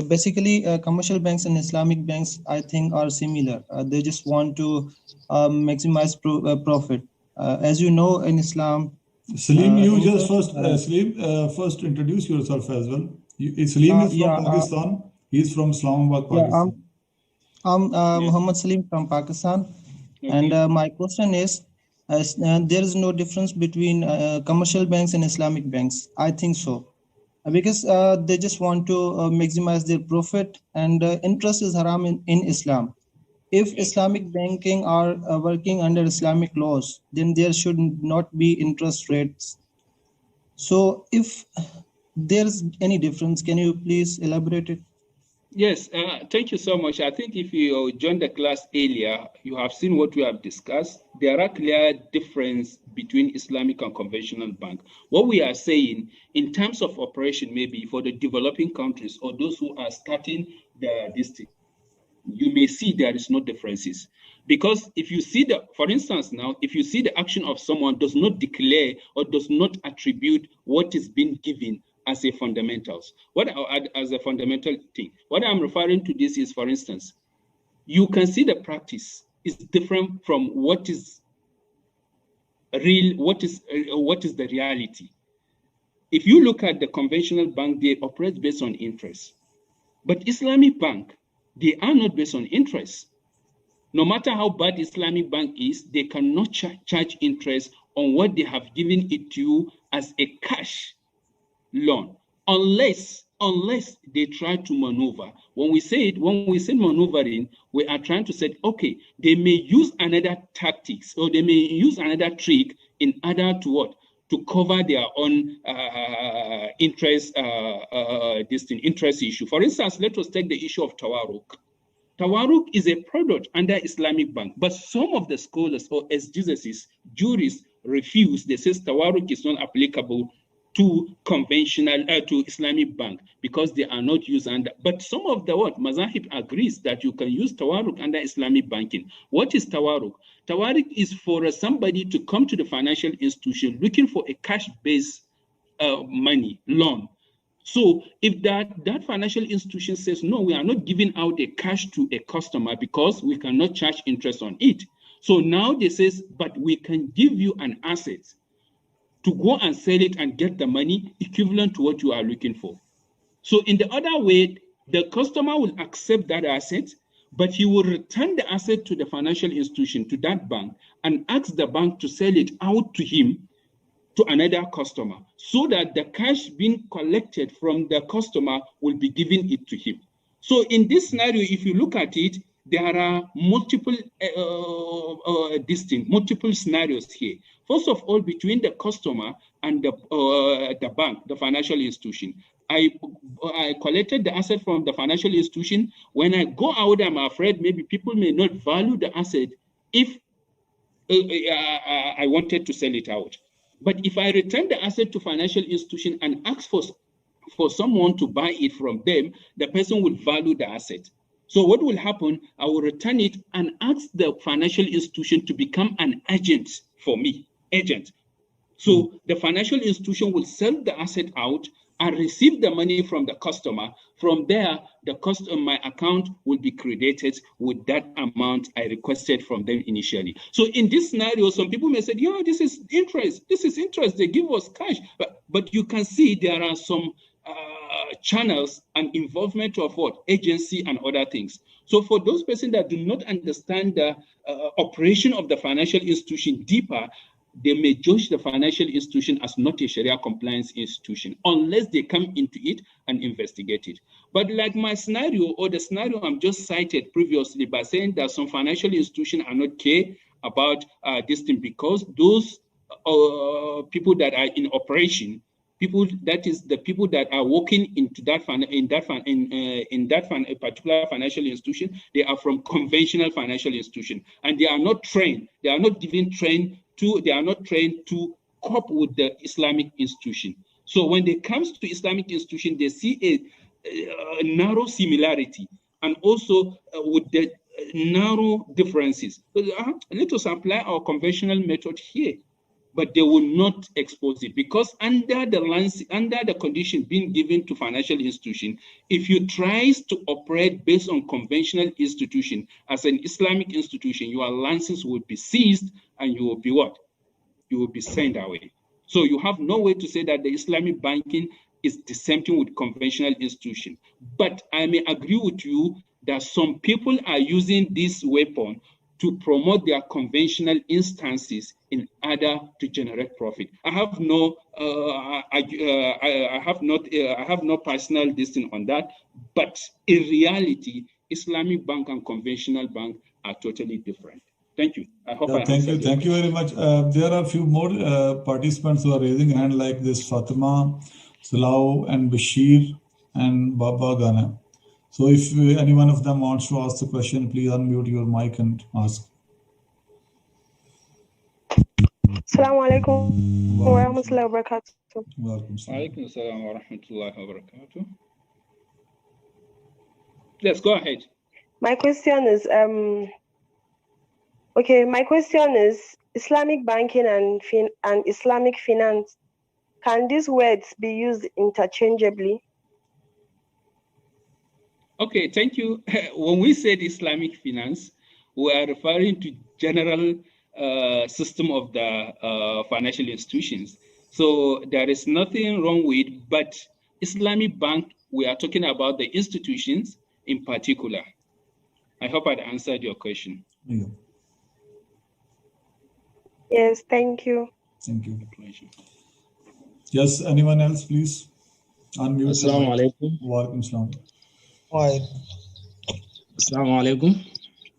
S5: basically, commercial banks and Islamic banks, I think, are similar. They just want to maximize profit. As you know, in Islam,
S1: Salim, you just first introduce yourself as well. Salim is from Pakistan. He's from Islamabad, Pakistan.
S5: I'm Muhammad Salim from Pakistan. Okay. And my question is, there is no difference between commercial banks and Islamic banks. I think so. Because they just want to maximize their profit, and interest is haram in Islam. If Islamic banking are working under Islamic laws, then there should not be interest rates. So if there's any difference, can you please elaborate it?
S2: Yes, thank you so much. I think if you joined the class earlier, you have seen what we have discussed. There are clear differences between Islamic and conventional bank. What we are saying in terms of operation, maybe for the developing countries or those who are starting the district, you may see there is no differences. Because if you see for instance now, if you see the action of someone does not declare or does not attribute what is being given as a fundamentals, as a fundamental thing. What I'm referring to this is, for instance, you can see the practice is different from what is real, what is the reality. If you look at the conventional bank, they operate based on interest. But Islamic bank, they are not based on interest. No matter how bad Islamic bank is, they cannot charge interest on what they have given it to you as a cash loan, unless they try to maneuver. When we say maneuvering, we are trying to say, okay, they may use another tactics or they may use another trick in order to what? To cover their own interest issue. For instance, let us take the issue of Tawarruk. Tawarruk is a product under Islamic bank, but some of the scholars or exegesis, jurists refuse. They say Tawarruk is not applicable to conventional, to Islamic bank because they are not used under. But some of the Mazahib agrees that you can use Tawarruk under Islamic banking. What is Tawarruk? Tawarruk is for somebody to come to the financial institution looking for a cash-based money loan. So if that financial institution says, no, we are not giving out a cash to a customer because we cannot charge interest on it. So now they says, but we can give you an asset to go and sell it and get the money equivalent to what you are looking for. So in the other way, the customer will accept that asset, but he will return the asset to the financial institution, to that bank, and ask the bank to sell it out to him, to another customer, so that the cash being collected from the customer will be given it to him. So in this scenario, if you look at it, there are multiple multiple scenarios here. First of all, between the customer and the bank, the financial institution. I collected the asset from the financial institution. When I go out, I'm afraid maybe people may not value the asset if I wanted to sell it out. But if I return the asset to financial institution and ask for someone to buy it from them, the person will value the asset. So what will happen? I will return it and ask the financial institution to become an agent for me, So the financial institution will sell the asset out and receive the money from the customer. From there, my account will be credited with that amount I requested from them initially. So in this scenario, some people may say, yeah, this is interest. This is interest. They give us cash. But you can see there are some channels and involvement of agency and other things. So for those persons that do not understand the operation of the financial institution deeper, they may judge the financial institution as not a Sharia compliance institution unless they come into it and investigate it. But like my scenario or the scenario I'm just cited previously by saying that some financial institutions are not care about this thing because those people that are in operation, the people that are working into that particular financial institution, they are from conventional financial institution and they are not trained. They are not trained to cope with the Islamic institution. So when it comes to Islamic institution, they see a narrow similarity. and also with the narrow differences. So, let us apply our conventional method here, but they will not expose it, because under the condition being given to financial institution, if you try to operate based on conventional institution as an Islamic institution, your license will be seized and you will be what? You will be sent away. So you have no way to say that the Islamic banking is the same thing with conventional institution. But I may agree with you that some people are using this weapon to promote their conventional instances in order to generate profit. I have no, I have no personal distance on that. But in reality, Islamic bank and conventional bank are totally different. Thank you. I hope I answered.
S1: Thank you very much. There are a few more participants who are raising hand, like this Fatima, Salau, and Bashir, and Baba Ghana. So if any one of them wants to ask the question, please unmute your mic and ask.
S9: Assalamu alaikum wa rahmatullahi wa barakatuh.
S2: Wa alaikum assalam wa rahmatullahi wa barakatuh. Let's go ahead.
S9: My question is, okay, my question is Islamic banking and Islamic finance. Can these words be used interchangeably?
S2: Okay, thank you. When we said Islamic finance, we are referring to general system of the financial institutions. So there is nothing wrong with, but Islamic bank, we are talking about the institutions in particular. I hope I'd answered your question.
S1: Yeah.
S9: Yes, thank you.
S1: Thank you. Yes, anyone else, please? Unmute.
S10: Assalamu alaikum.
S1: Wa alaikum assalam.
S10: Assalamu alaikum.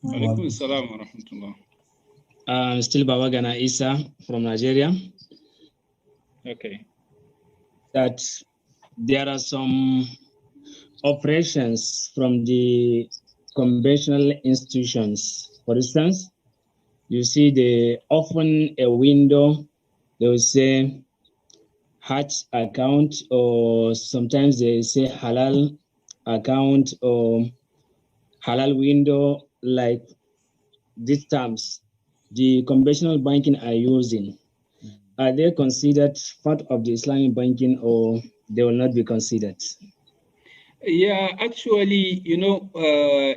S2: Wa alaikum assalam wa rahmatullah.
S10: Still Baba Ghana Isa from Nigeria.
S2: Okay.
S10: That there are some operations from the conventional institutions. For instance, you see they often a window, they will say Hajj account, or sometimes they say Halal account or Halal window, like these terms the conventional banking are using. Are they considered part of the Islamic banking, or they will not be considered?
S2: Yeah, actually, you know,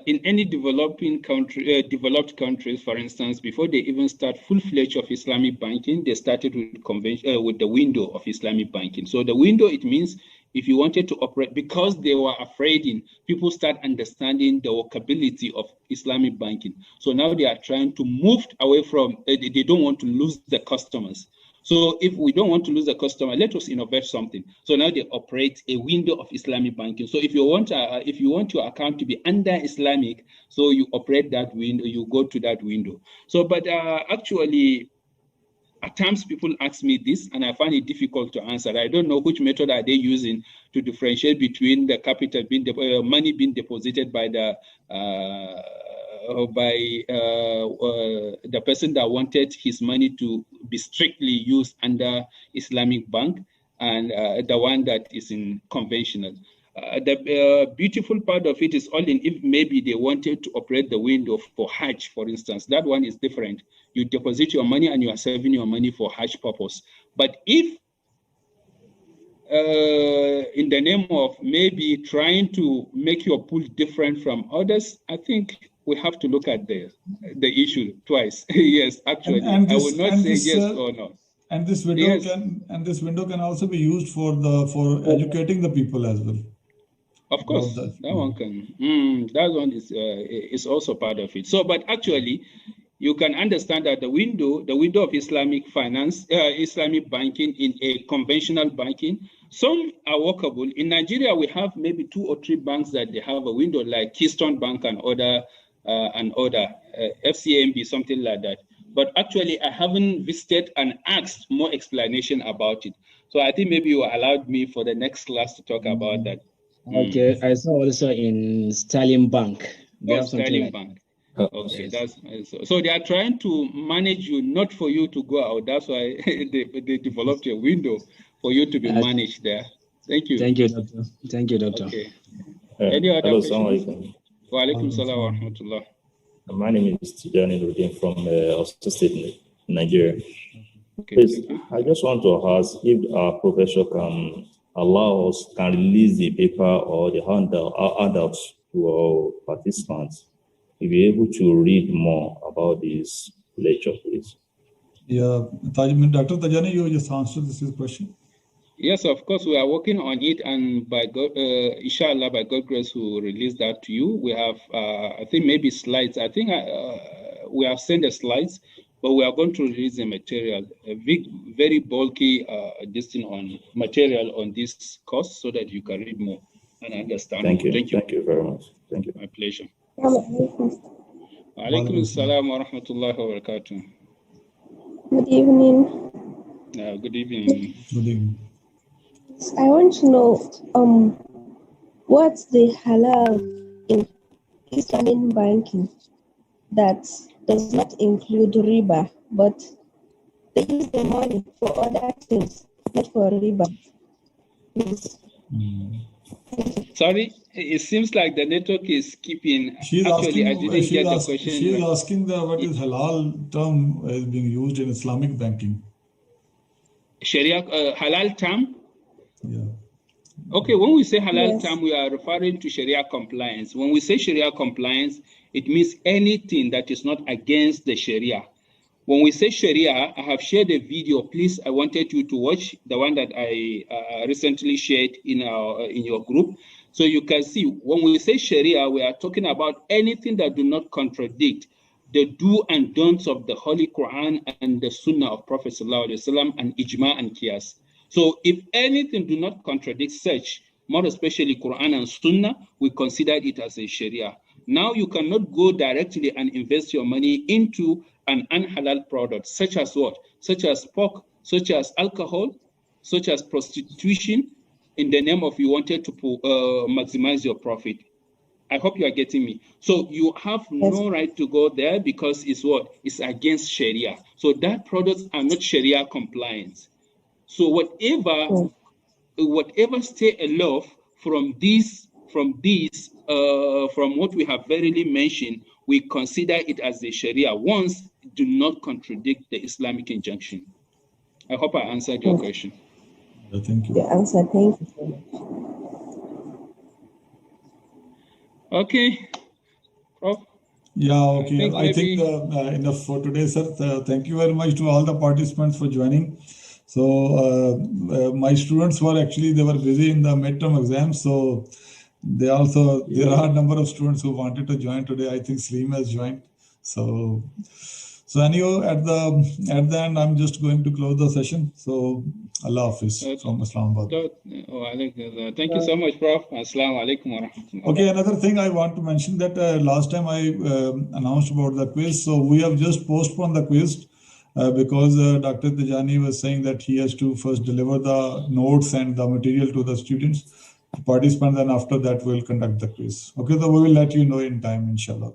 S2: in any developing country, developed countries, for instance, before they even start full-fledged of Islamic banking, they started with the window of Islamic banking. So the window, it means if you wanted to operate, because they were afraid, people start understanding the workability of Islamic banking. So now they are trying to move away from, they don't want to lose the customers. So if we don't want to lose the customer, let us innovate something. So now they operate a window of Islamic banking. So if you want your account to be under Islamic, so you operate that window, you go to that window. So, but actually, at times people ask me this, and I find it difficult to answer. I don't know which method are they using to differentiate between the capital being money being deposited by the person that wanted his money to be strictly used under Islamic bank, and the one that is in conventional. The beautiful part of it is all in if maybe they wanted to operate the window for Hajj, for instance. That one is different. You deposit your money and you are saving your money for Hajj purpose. But if in the name of maybe trying to make your pool different from others, I think we have to look at the issue twice. Yes, actually, I will not say yes or no.
S1: And this window can also be used for educating the people as well.
S2: Of course, that one can. That one is also part of it. So, but actually, you can understand that the window of Islamic finance, Islamic banking in a conventional banking, some are workable. In Nigeria, we have maybe 2 or 3 banks that they have a window, like Keystone Bank and other FCMB, something like that. But actually, I haven't visited and asked more explanation about it. So I think maybe you allowed me for the next class to talk about that.
S10: Okay, I saw also in Sterling Bank.
S2: Sterling Bank. Okay, that's so they are trying to manage you, not for you to go out. That's why they developed a window for you to be managed there. Thank you.
S10: Thank you, doctor. Thank you, doctor.
S2: Okay. Any other questions? Wa alaikum salam wa rahmatullah.
S11: My name is Tijani Rudin from Osun State, Nigeria.
S2: Okay,
S11: Please, I just want to ask if our professor can allow us, can release the paper or the handouts to our participants to be able to read more about this lecture, please.
S1: Yeah, Dr. Tajani, you just answered this question.
S2: Yes, of course, we are working on it, and by God, inshallah, by God's grace, we will release that to you. We have, I think, maybe slides. I think we have sent the slides, but we are going to release the material, a big, very bulky material on this course, so that you can read more and understand.
S11: Thank you.
S2: Thank you.
S11: Thank you very much. Thank you.
S2: My pleasure. Alaikum assalam wa rahmatullahi wa barakatuh.
S12: Good evening.
S2: Good evening.
S1: Good evening.
S12: I want to know what's the halal in Islamic banking that does not include riba, but they use the money for other things, not for riba. Please.
S2: Sorry, it seems like the network is keeping.
S1: She's
S2: Actually,
S1: asking,
S2: I didn't get the question.
S1: She's asking what is halal term is being used in Islamic banking.
S2: Sharia halal term?
S1: Yeah.
S2: Okay, when we say halal
S12: Yes.
S2: term, we are referring to Sharia compliance. When we say Sharia compliance, it means anything that is not against the Sharia. When we say Sharia, I have shared a video. Please, I wanted you to watch the one that I recently shared in your group. So you can see, when we say Sharia, we are talking about anything that do not contradict the do and don'ts of the Holy Quran and the Sunnah of Prophet ﷺ and Ijma and Qiyas. So if anything do not contradict such, more especially Quran and Sunnah, we consider it as a Sharia. Now you cannot go directly and invest your money into an unhalal product, such as what? Such as pork, such as alcohol, such as prostitution, in the name of you wanted to maximize your profit. I hope you are getting me. So you have no right to go there because it's what? It's against Sharia. So that products are not Sharia compliant. So whatever stay aloft from what we have verily mentioned, we consider it as the Sharia once do not contradict the Islamic injunction. I hope I answered your question.
S1: Thank you.
S12: The answer, thank you so much.
S2: Okay. Prof?
S1: Yeah, okay. I think enough for today, sir. Thank you very much to all the participants for joining. So my students were they were busy in the midterm exams. So there are a number of students who wanted to join today. I think Slim has joined. So anyhow, at the end, I'm just going to close the session. So Allah Hafiz from Islamabad.
S2: Thank you so much, Prof. Assalamu alaikum wa rahmatullah.
S1: Okay, another thing I want to mention that last time I announced about the quiz. So we have just postponed the quiz because Dr. Tijani was saying that he has to first deliver the notes and the material to the students, participants, and after that we'll conduct the quiz. Okay, so we will let you know in time, inshallah.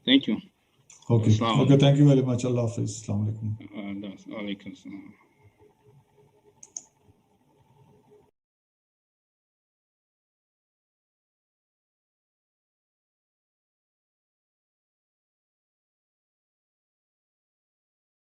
S2: Thank you.
S1: Okay. Okay, thank you very much. Allah Hafiz. Assalamu alaikum.